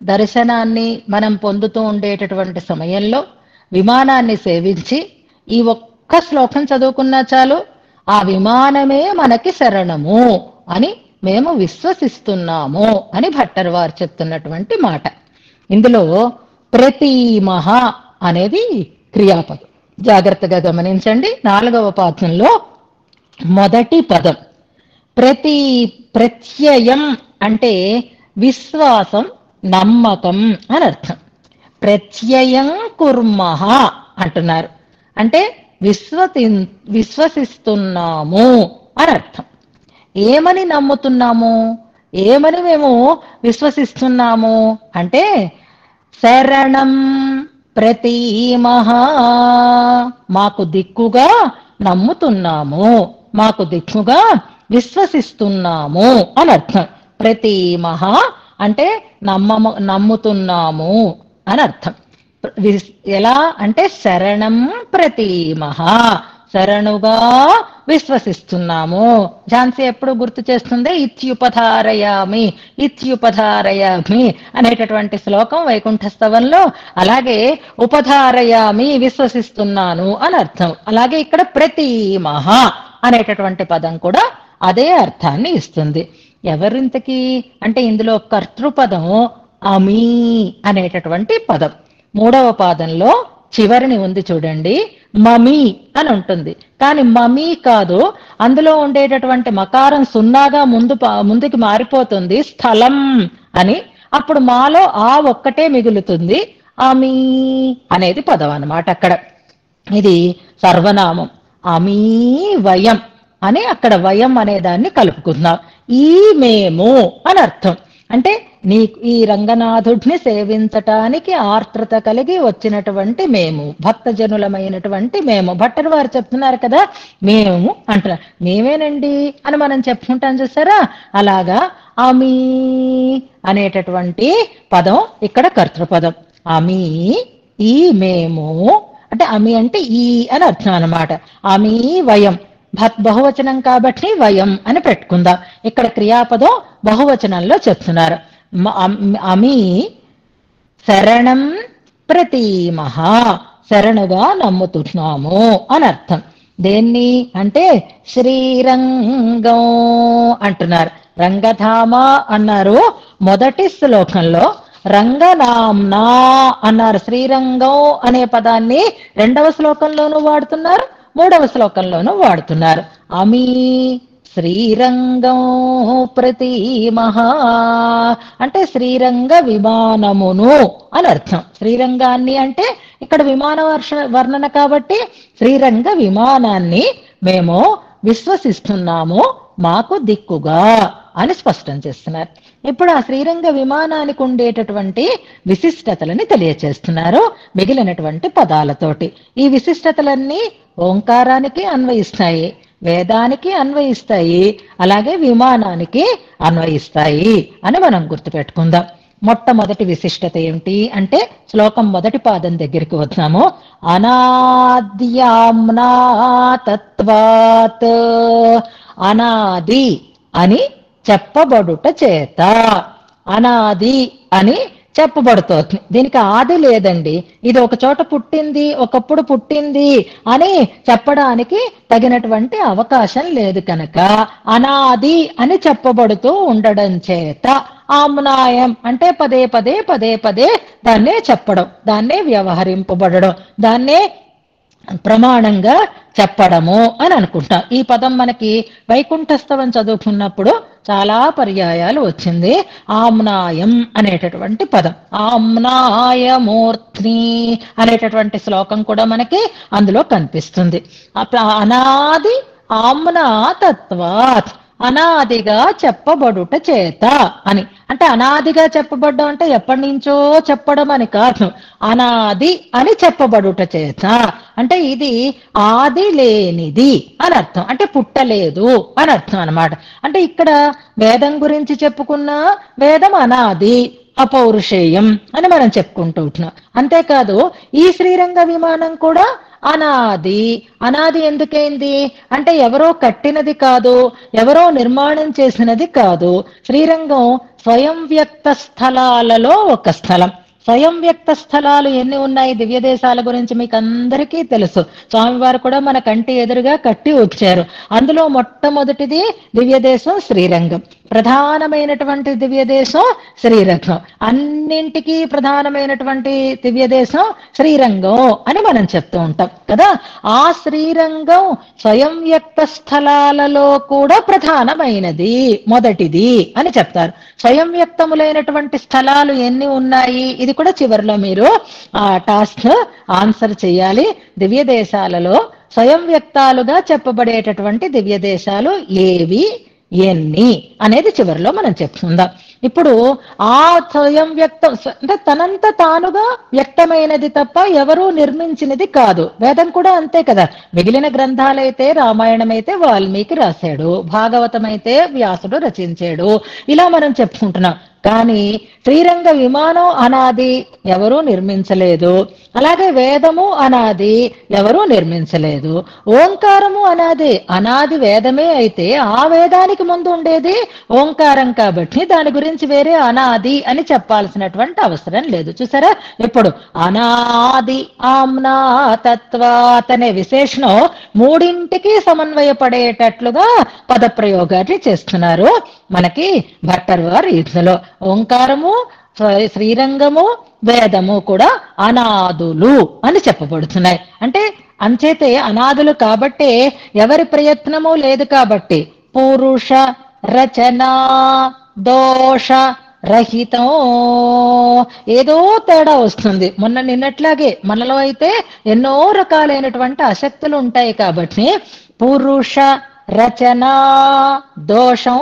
దర్శనాన్ని మనం పొందుతూ ఉండేటటువంటి సమయంలో విమానాన్ని సేవించి ఈ ఒక్క శ్లోకం చదువుకున్నా చాలు, ఆ విమానమే మనకి శరణము అని మేము విశ్వసిస్తున్నాము అని భట్టర్ వారు చెప్తున్నటువంటి మాట. ఇందులో ప్రతీమః అనేది క్రియాపదం. జాగ్రత్తగా గమనించండి. 4వ పాఠంలో మొదటి పదం ప్రత్యయం అంటే విశ్వాసం, నమ్మకం అని అర్థం. ప్రత్యయం కుర్మః అంటున్నారు అంటే విశ్వసిస్తున్నాము అని అర్థం. ఏమని నమ్ముతున్నాము, ఏమని మేము విశ్వసిస్తున్నాము అంటే శరణం ప్రతీమః, మాకు దిక్కుగా నమ్ముతున్నాము, మాకు దిక్కుగా విశ్వసిస్తున్నాము అని అర్థం. ప్రతీమః అంటే నమ్ముతున్నాము అని అర్థం. ఎలా అంటే శరణం ప్రతీమః, శరణుగా విశ్వసిస్తున్నాము. ఝాన్సీ ఎప్పుడు గుర్తు చేస్తుంది ఇత్యుపధారయామి, ఇత్యుపధారయామి అనేటటువంటి శ్లోకం వైకుంఠస్తవంలో. అలాగే ఉపధారయామి విశ్వసిస్తున్నాను అని అర్థం. అలాగే ఇక్కడ ప్రతీమః అనేటటువంటి పదం కూడా అదే అర్థాన్ని ఇస్తుంది. ఎవరింతకి అంటే ఇందులో కర్తృపదం అమీ అనేటటువంటి పదం. 3వ పాదంలో చివరిని ఉంది చూడండి, మమీ అని ఉంటుంది. కానీ మమీ కాదు, అందులో ఉండేటటువంటి మకారం సున్నాగా ముందుకి మారిపోతుంది స్థలం అని. అప్పుడు మాలో ఆ ఒక్కటే మిగులుతుంది, అమీ అనేది పదం అన్నమాట. అక్కడ ఇది సర్వనామం. అమీ వయం అని అక్కడ వయం అనే దాన్ని కలుపుకుందాం. ఈ మేము అని అర్థం. అంటే ఈ రంగనాథుడిని సేవించటానికి ఆర్ద్రత కలిగి వచ్చినటువంటి మేము, భక్తజనులమైనటువంటి మేము. భట్టర్ వారు చెప్తున్నారు కదా మేము అంటున్నారు. మేమేనండి అని మనం చెప్పుకుంటాం చూసారా, అలాగా అమీ అనేటటువంటి పదం ఇక్కడ కర్తృపదం. అమీ ఈ మేము అంటే అమీ అంటే ఈ అని అర్థం అన్నమాట. అమీ వయం బహువచనం కాబట్టి వయం అని పెట్టుకుందాం. ఇక్కడ క్రియాపదం బహువచనంలో చెప్తున్నారు. అమీ శరణం ప్రతీమః, శరణుగా నమ్ముతున్నాము అని అర్థం. దేన్ని అంటే శ్రీరంగం అంటున్నారు. రంగధామ అన్నారు మొదటి శ్లోకంలో, రంగనామ్నా అన్నారు. శ్రీరంగం అనే పదాన్ని 2వ శ్లోకంలోనూ వాడుతున్నారు, 3వ శ్లోకంలోనూ వాడుతున్నారు. అమీ శ్రీరంగం ప్రతిమహా అంటే శ్రీరంగ విమానమును అని అర్థం. శ్రీరంగాన్ని అంటే ఇక్కడ విమాన వర్ణన కాబట్టి శ్రీరంగ విమానాన్ని మేము విశ్వసిస్తున్నాము, మాకు దిక్కుగా అని స్పష్టం చేస్తున్నారు. ఇప్పుడు ఆ శ్రీరంగ విమానానికి ఉండేటటువంటి విశిష్టతలని తెలియచేస్తున్నారు మిగిలినటువంటి పదాలతోటి. ఈ విశిష్టతలన్నీ ఓంకారానికి అన్వయిస్తాయి, వేదానికి అన్వయిస్తాయి, అలాగే విమానానికి అన్వయిస్తాయి అని మనం గుర్తుపెట్టుకుందాం. మొట్టమొదటి విశిష్టత ఏమిటి అంటే శ్లోకం మొదటి పాదం దగ్గరికి వద్దాము. అనాద్యామ్నా తత్వాత్, అనాది అని చెప్పబడుట చేత, అనాది అని చెప్పబడుతోంది. దీనికి ఆది లేదండి, ఇది ఒక చోట పుట్టింది, ఒకప్పుడు పుట్టింది అని చెప్పడానికి తగినటువంటి అవకాశం లేదు కనుక అనాది అని చెప్పబడుతూ ఉండడం చేత ఆమ్నాయం అంటే పదే పదే పదే పదే దాన్నే చెప్పడం, దాన్నే వ్యవహరింపబడడం, దాన్నే ప్రమాణంగా చెప్పడము అని అనుకుంటాం. ఈ పదం మనకి వైకుంఠస్తవం చదువుకున్నప్పుడు చాలా పర్యాయాలు వచ్చింది. ఆమ్నాయం అనేటటువంటి పదం, ఆమ్నాయమూర్ధ్ని అనేటటువంటి శ్లోకం కూడా మనకి అందులో కనిపిస్తుంది. అనాది ఆమ్నా తత్వాత్, అనాదిగా చెప్పబడుట చేత అని. అంటే అనాదిగా చెప్పబడ్డం అంటే ఎప్పటి నుంచో చెప్పడం అని కాదు, అనాది అని చెప్పబడుట చేత అంటే ఇది ఆది లేనిది అని అర్థం, అంటే పుట్టలేదు అని అర్థం అన్నమాట. అంటే ఇక్కడ వేదం గురించి చెప్పుకున్నా వేదం అనాది అపౌరుషేయం అని మనం చెప్పుకుంటూ ఉంటున్నాం. అంతేకాదు ఈ శ్రీరంగ విమానం కూడా అనాది. అనాది ఎందుకైంది అంటే ఎవరో కట్టినది కాదు, ఎవరో నిర్మాణం చేసినది కాదు. శ్రీరంగం స్వయం వ్యక్త స్థలాలలో ఒక స్థలం. స్వయం వ్యక్త స్థలాలు ఎన్ని ఉన్నాయి దివ్య దేశాల గురించి మీకు అందరికీ తెలుసు. స్వామివారు కూడా మన కంటి ఎదురుగా కట్టి వచ్చారు. అందులో మొట్టమొదటిది దివ్య దేశం శ్రీరంగం, ప్రధానమైనటువంటి దివ్య దేశం శ్రీరంగం, అన్నింటికీ ప్రధానమైనటువంటి దివ్య దేశం శ్రీరంగం అని మనం చెప్తూ ఉంటాం కదా. ఆ శ్రీరంగం స్వయం వ్యక్త స్థలాలలో కూడా ప్రధానమైనది, మొదటిది అని చెప్తారు. స్వయం వ్యక్తములైనటువంటి స్థలాలు ఎన్ని ఉన్నాయి ఇది కూడా చివరిలో మీరు ఆ టాస్క్ ఆన్సర్ చేయాలి. దివ్య దేశాలలో స్వయం వ్యక్తాలుగా చెప్పబడేటటువంటి దివ్య దేశాలు ఏవి ఎన్ని అనేది చివరిలో మనం చెప్పుకుందాం. ఇప్పుడు ఆ స్వయం వ్యక్తం అంటే తనంత తానుగా వ్యక్తమైనది తప్ప ఎవరూ నిర్మించినది కాదు. వేదం కూడా అంతే కదా. మిగిలిన గ్రంథాలైతే రామాయణం అయితే వాల్మీకి రాశాడు, భాగవతం అయితే వ్యాసుడు రచించాడు, ఇలా మనం చెప్పుకుంటున్నాం. కానీ శ్రీరంగ విమానం అనాది, ఎవరూ నిర్మించలేదు. అలాగే వేదము అనాది, ఎవరూ నిర్మించలేదు. ఓంకారము అనాది, అనాది వేదమే అయితే ఆ వేదానికి ముందు ఉండేది ఓంకారం కాబట్టి దాని గురించి వేరే అనాది అని చెప్పాల్సినటువంటి అవసరం లేదు. చూసారా, ఇప్పుడు అనాది ఆమ్నా తత్వాత్ అనే విశేషణం మూడింటికి సమన్వయపడేటట్లుగా పదప్రయోగాన్ని చేస్తున్నారు మనకి భట్టర్ వారు ఇందులో. ఓంకారము, శ్రీరంగము, వేదము కూడా అనాదులు అని చెప్పబడుతున్నాయి. అంటే అంచేతే అనాదులు కాబట్టే ఎవరి ప్రయత్నము లేదు కాబట్టి పురుష రచనా దోష రహితం. ఏదో తేడా వస్తుంది. నిన్నట్లాగే మనలో అయితే ఎన్నో రకాలైనటువంటి ఆసక్తులు ఉంటాయి కాబట్టి పురుష రచనా దోషం,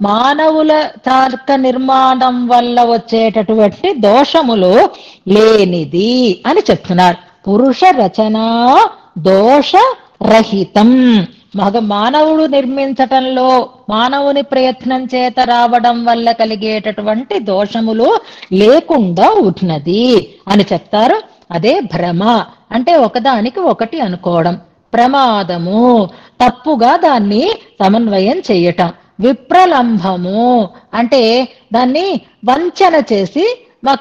మానవుల తార్క నిర్మాణం వల్ల వచ్చేటటువంటి దోషములు లేనిది అని చెప్తున్నారు. పురుష రచనా దోష రహితం, మానవుడు నిర్మించటంలో మానవుని ప్రయత్నం చేత రావడం వల్ల కలిగేటటువంటి దోషములు లేకుండా ఉన్నది అని చెప్తారు. అదే భ్రమ అంటే ఒకదానికి ఒకటి అనుకోవడం, ప్రమాదము తప్పుగా దాన్ని సమన్వయం చేయటం, విప్రలంభము అంటే దాన్ని వంచన చేసి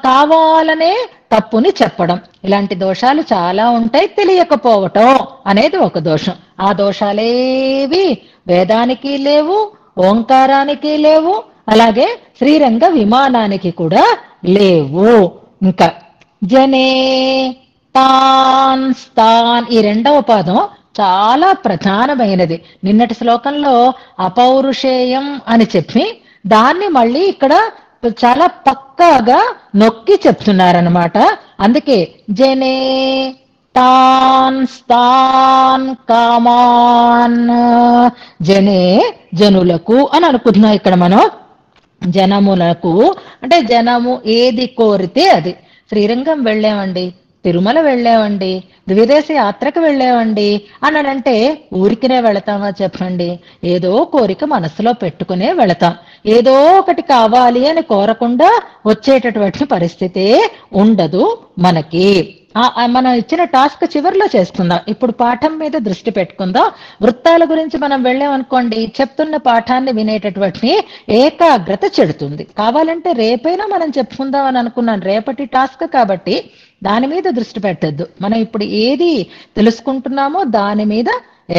కావాలనే తప్పుని చెప్పడం. ఇలాంటి దోషాలు చాలా ఉంటాయి. తెలియకపోవటం అనేది ఒక దోషం. ఆ దోషాలేవి వేదానికి లేవు, ఓంకారానికి లేవు, అలాగే శ్రీరంగ విమానానికి కూడా లేవు. ఇంకా జనే తాన్ స్థాన్ ఈ రెండవ పాదం చాలా ప్రధానమైనది. నిన్నటి శ్లోకంలో అపౌరుషేయం అని చెప్పి దాన్ని మళ్ళీ ఇక్కడ చాలా పక్కాగా నొక్కి చెప్తున్నారనమాట. అందుకే జనే తాన్ స్థాన్ కామాన్, జనే జనులకు అని అనుకుంటున్నాం ఇక్కడ మనం. జనములకు అంటే జనము ఏది కోరితే అది. శ్రీరంగం వెళ్ళామండి, తిరుమల వెళ్ళామండి, విదేశ యాత్రకు వెళ్ళామండి అనంటే ఊరికినే వెళతామా చెప్పండి? ఏదో కోరిక మనసులో పెట్టుకునే వెళతాం. ఏదో ఒకటి కావాలి అని కోరకుండా వచ్చేటటువంటి పరిస్థితే ఉండదు మనకి. మనం ఇచ్చిన టాస్క్ చివరిలో చేసుకుందాం. ఇప్పుడు పాఠం మీద దృష్టి పెట్టుకుందాం. వృత్తాల గురించి మనం వెళ్ళామనుకోండి, చెప్తున్న పాఠాన్ని వినేటటువంటి ఏకాగ్రత చెడుతుంది. కావాలంటే రేపైనా మనం చెప్పుకుందాం అని అనుకున్నాను, రేపటి టాస్క్ కాబట్టి దాని మీద దృష్టి పెట్టద్దు. మనం ఇప్పుడు ఏది తెలుసుకుంటున్నామో దాని మీద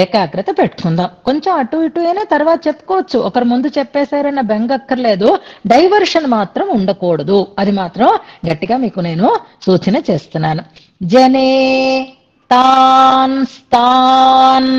ఏకాగ్రత పెట్టుకుందాం. కొంచెం అటు ఇటు అయినా తర్వాత చెప్పుకోవచ్చు, ఒకరు ముందు చెప్పేశారన్న బెంగక్కర్లేదు. డైవర్షన్ మాత్రం ఉండకూడదు, అది మాత్రం గట్టిగా మీకు నేను సూచన చేస్తున్నాను. జనే తాన్ స్థాన్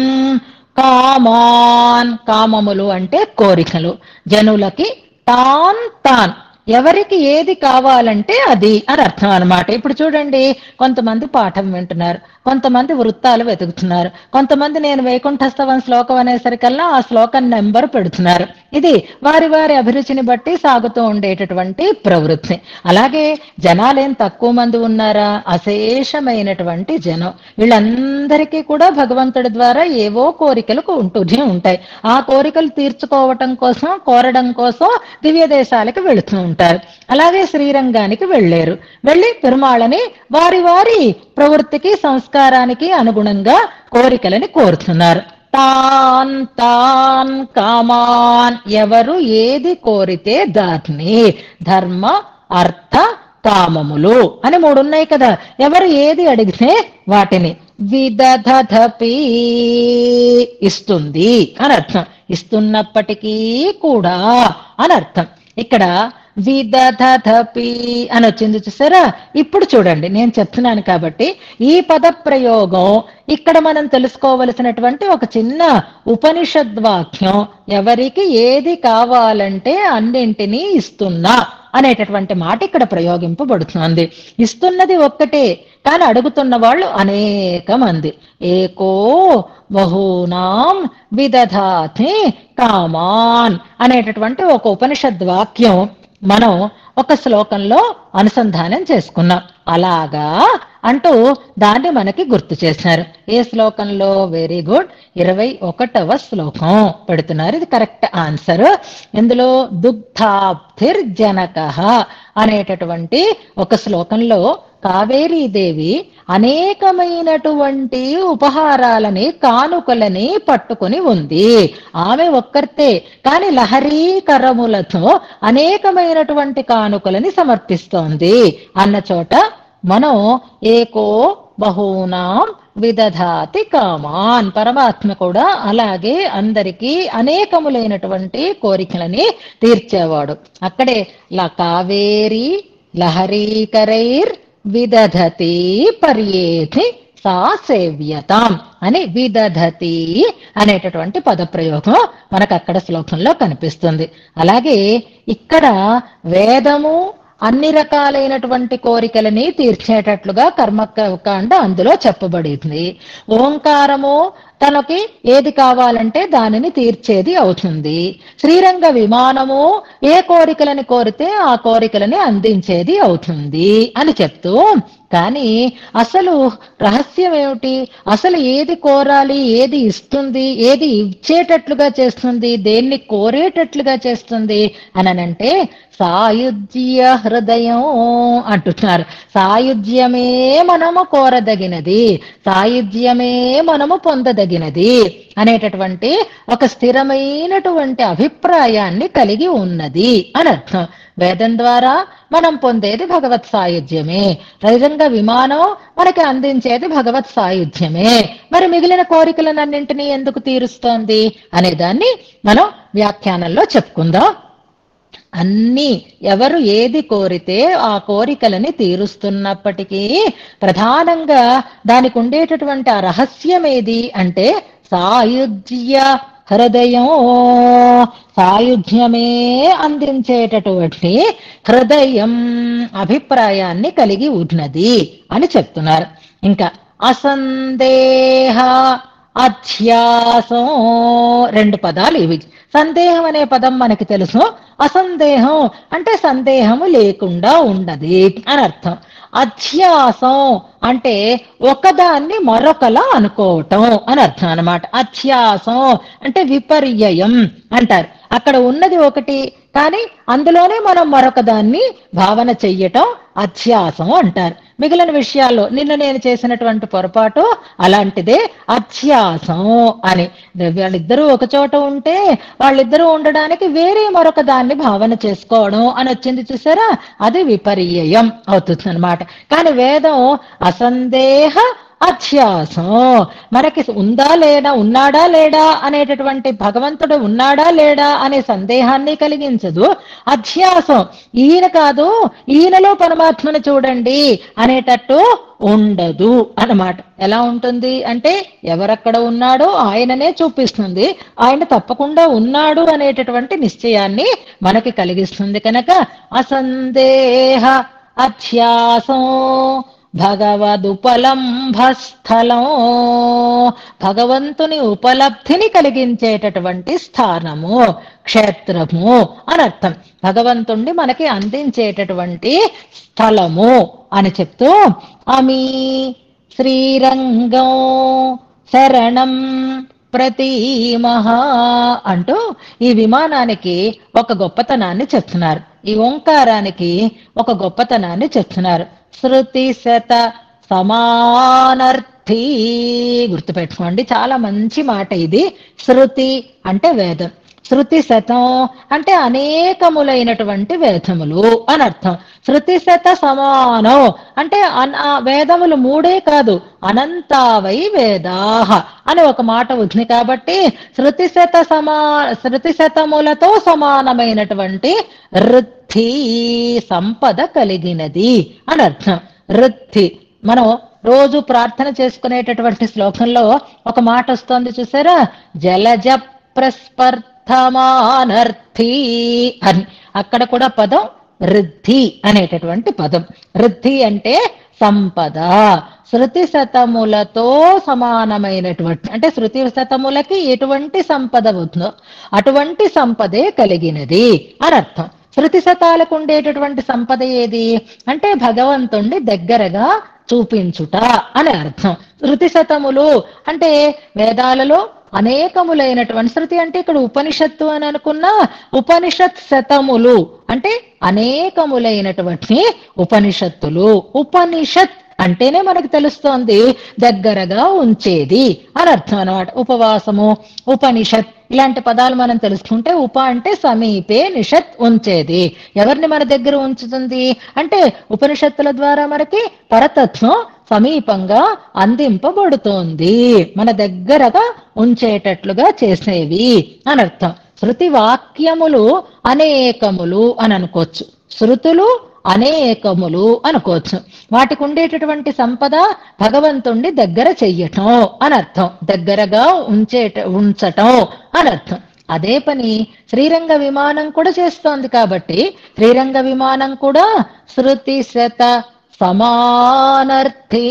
కామాన్, కామములు అంటే కోరికలు. జనులకి తాన్ తాన్, ఎవరికి ఏది కావాలంటే అది అని అర్థం అనమాట. ఇప్పుడు చూడండి, కొంతమంది పాఠం వింటున్నారు, కొంతమంది వృత్తాలు వెతుకుతున్నారు, కొంతమంది నేను వైకుంఠస్తవం శ్లోకం అనేసరికల్లా ఆ శ్లోకం నెంబర్ పెడుతున్నారు. ఇది వారి వారి అభిరుచిని బట్టి సాగుతూ ఉండేటటువంటి ప్రవృత్తి. అలాగే జనాలేం తక్కువ మంది ఉన్నారా? అశేషమైనటువంటి జనం. వీళ్ళందరికీ కూడా భగవంతుడి ద్వారా ఏవో కోరికలు ఉంటూనే ఉంటాయి. ఆ కోరికలు తీర్చుకోవటం కోసం, కోరడం కోసం దివ్య దేశాలకు వెళుతూ ఉంటారు. అలాగే శ్రీరంగానికి వెళ్ళారు, వెళ్ళి పెరుమాళని వారి వారి ప్రవృత్తికి సంస్కారానికి అనుగుణంగా కోరికలని కోరుతున్నారు. తాన్ తాన్ కామాన్, ఎవరు ఏది కోరితే దాన్ని. ధర్మ అర్థ కామములు అని మూడు ఉన్నాయి కదా. ఎవరు ఏది అడిగితే వాటిని విదధపి, ఇస్తుంది అని అర్థం. ఇస్తున్నప్పటికీ కూడా అని అర్థం. ఇక్కడ విదధపి అని వచ్చింది చూసారా? ఇప్పుడు చూడండి, నేను చెప్తున్నాను కాబట్టి ఈ పద ప్రయోగం ఇక్కడ మనం తెలుసుకోవలసినటువంటి ఒక చిన్న ఉపనిషద్వాక్యం. ఎవరికి ఏది కావాలంటే అన్నింటినీ ఇస్తున్నా అనేటటువంటి మాట ఇక్కడ ప్రయోగింపబడుతుంది. ఇస్తున్నది ఒక్కటే, కానీ అడుగుతున్న వాళ్ళు అనేక మంది. ఏకో బహూనాం విదధాతి కామాన్ అనేటటువంటి ఒక ఉపనిషద్వాక్యం మనం ఒక శ్లోకంలో అనుసంధానం చేసుకున్నాం. అలాగా అంటూ దాన్ని మనకి గుర్తు చేశారు. ఏ శ్లోకంలో? వెరీ గుడ్, 21వ శ్లోకం పెడుతున్నారు. ఇది కరెక్ట్ ఆన్సర్. ఇందులో దుగ్ధాబ్ధిర్జనక అనేటటువంటి ఒక శ్లోకంలో కావేరీదేవి అనేకమైనటువంటి ఉపహారాలని, కానుకలని పట్టుకుని ఉంది. ఆమె ఒక్కర్తే, కానీ లహరీకరములతో అనేకమైనటువంటి కానుకలని సమర్పిస్తోంది అన్న చోట మనం ఏకో బహూనాం విదధాతి కామాన్, పరమాత్మ కూడా అలాగే అందరికీ అనేకములైనటువంటి కోరికలని తీర్చేవాడు. అక్కడే కావేరి లహరీకరైర్ విదధతి పర్యేధి సా సేవ్యతాం అని విదధతి అనేటటువంటి పదప్రయోగం మనకు అక్కడ శ్లోకంలో కనిపిస్తుంది. అలాగే ఇక్కడ వేదము అన్ని రకాలైనటువంటి కోరికలని తీర్చేటట్లుగా కర్మకాండ అందులో చెప్పబడింది. ఓంకారము తనకి ఏది కావాలంటే దానిని తీర్చేది అవుతుంది. శ్రీరంగ విమానము ఏ కోరికలని కోరితే ఆ కోరికలని అందించేది అవుతుంది అని చెప్తూ, కానీ అసలు రహస్యం ఏమిటి? అసలు ఏది కోరాలి, ఏది ఇస్తుంది, ఏది ఇచ్చేటట్లుగా చేస్తుంది, దేన్ని కోరేటట్లుగా చేస్తుంది అనంటే సాయుజ్య హృదయం అంటున్నారు. సాయుజ్యమే మనము కోరదగినది, సాయుజ్యమే మనము పొందదగినది అనేటటువంటి ఒక స్థిరమైనటువంటి అభిప్రాయాన్ని కలిగి ఉన్నది అని అర్థం. వేదం ద్వారా మనం పొందేది భగవత్ సాయుధ్యమే. నిజంగా విమానం మనకి అందించేది భగవత్ సాయుధ్యమే. మరి మిగిలిన కోరికలనన్నింటినీ ఎందుకు తీరుస్తోంది అనే దాన్ని మనం వ్యాఖ్యానంలో చెప్పుకుందాం. అన్నీ ఎవరు ఏది కోరితే ఆ కోరికలని తీరుస్తున్నప్పటికీ ప్రధానంగా దానికి ఉండేటటువంటి ఆ రహస్యం ఏది అంటే సాయుజ్య హృదయం, సాయుధ్యమే అందించేటటువంటి హృదయం అభిప్రాయాన్ని కలిగి ఉన్నది అని చెప్తున్నారు. ఇంకా అసందేహ అధ్యాసం, రెండు పదాలు ఇవి. సందేహం అనే పదం మనకి తెలుసు, అసందేహం అంటే సందేహము లేకుండా ఉండది అని అర్థం. అధ్యాసం అంటే ఒకదాన్ని మరొకలా అనుకోవటం అని అర్థం అన్నమాట. అధ్యాసం అంటే విపర్యయం అంటారు. అక్కడ ఉన్నది ఒకటి కానీ అందులోనే మనం మరొక దాన్ని భావన చెయ్యటం అధ్యాసం అంటారు. మిగిలిన విషయాల్లో నిన్న నేను చేసినటువంటి పొరపాటు అలాంటిదే అధ్యాసం అని. వాళ్ళిద్దరూ ఒక చోట ఉంటే వాళ్ళిద్దరూ ఉండడానికి వేరే మరొక దాన్ని భావన చేసుకోవడం అని వచ్చింది చూసారా, అది విపర్యయం అవుతుంది అనమాట. కానీ వేదం అసందేహ అధ్యాసం, మనకి ఉందా లేడా, ఉన్నాడా లేడా అనేటటువంటి భగవంతుడు ఉన్నాడా లేడా అనే సందేహాన్ని కలిగించదు. అధ్యాసం ఈయన కాదు ఈయనలో పరమాత్మను చూడండి అనేటట్టు ఉండదు అన్నమాట. ఎలా ఉంటుంది అంటే ఎవరక్కడ ఉన్నాడో ఆయననే చూపిస్తుంది, ఆయన తప్పకుండా ఉన్నాడు అనేటటువంటి నిశ్చయాన్ని మనకి కలిగిస్తుంది. కనుక అసందేహ అధ్యాసం భగవదుపలంభస్థలం, భగవంతుని ఉపలబ్ధిని కలిగించేటటువంటి స్థానము, క్షేత్రము అనర్థం. భగవంతుణ్ణి మనకి అందించేటటువంటి స్థలము అని చెప్తూ అమీ శ్రీరంగం శరణం ప్రతీమహ అంటూ ఈ విమానానికి ఒక గొప్పతనాన్ని చెప్తున్నారు. ఈ ఓంకారానికి ఒక గొప్పతనాన్ని చెప్తున్నారు. శృతి శత సమానర్థి, గుర్తుపెట్టుకోండి, చాలా మంచి మాట ఇది. శృతి అంటే వేదం, శృతి శతం అంటే అనేకములైనటువంటి వేదములు అని అర్థం. శృతి శత సమానం అంటే వేదములు మూడే కాదు, అనంతావై వేదాహ అని ఒక మాట ఉంది. కాబట్టి శృతి శతములతో సమానమైనటువంటి రుద్ధి సంపద కలిగినది అని అర్థం. రుద్ధి మనం రోజు ప్రార్థన చేసుకునేటటువంటి శ్లోకంలో ఒక మాట వస్తుంది చూసారా, జలజ ప్రస్పర్ధమానర్థి అని. అక్కడ కూడా పదం రుద్ధి అనేటటువంటి పదం. రుద్ధి అంటే సంపద, శృతి శతములతో సమానమైనటువంటి, అంటే శృతి శతములకి ఎటువంటి సంపద ఉందో అటువంటి సంపదే కలిగినది అని అర్థం. శృతి శతాలకు ఉండేటటువంటి సంపద ఏది అంటే భగవంతుణ్ణి దగ్గరగా చూపించుట అని అర్థం. శృతి శతములు అంటే వేదాలలో అనేకములైనటువంటి, శృతి అంటే ఇక్కడ ఉపనిషత్తు అని అనుకున్నా, ఉపనిషత్ శతములు అంటే అనేకములైనటువంటి ఉపనిషత్తులు. ఉపనిషత్ అంటేనే మనకు తెలుస్తోంది దగ్గరగా ఉంచేది అని అర్థం అనమాట. ఉపవాసము, ఉపనిషత్ ఇలాంటి పదాలు మనం తెలుసుకుంటే, ఉప అంటే సమీపే, నిషత్ ఉంచేది. ఎవరిని మన దగ్గర ఉంచుతుంది అంటే ఉపనిషత్తుల ద్వారా మనకి పరతత్వం సమీపంగా అందింపబడుతోంది, మన దగ్గరగా ఉంచేటట్లుగా చేసేవి అని అర్థం. శృతి వాక్యములు అనేకములు అని అనుకోవచ్చు, శృతులు అనేకములు అనుకోవచ్చు. వాటికి ఉండేటటువంటి సంపద భగవంతుణ్ణి దగ్గర చెయ్యటం అని అర్థం, దగ్గరగా ఉంచటం అని అర్థం. అదే పని శ్రీరంగ విమానం కూడా చేస్తోంది. కాబట్టి శ్రీరంగ విమానం కూడా శృతి శత సమానర్థి,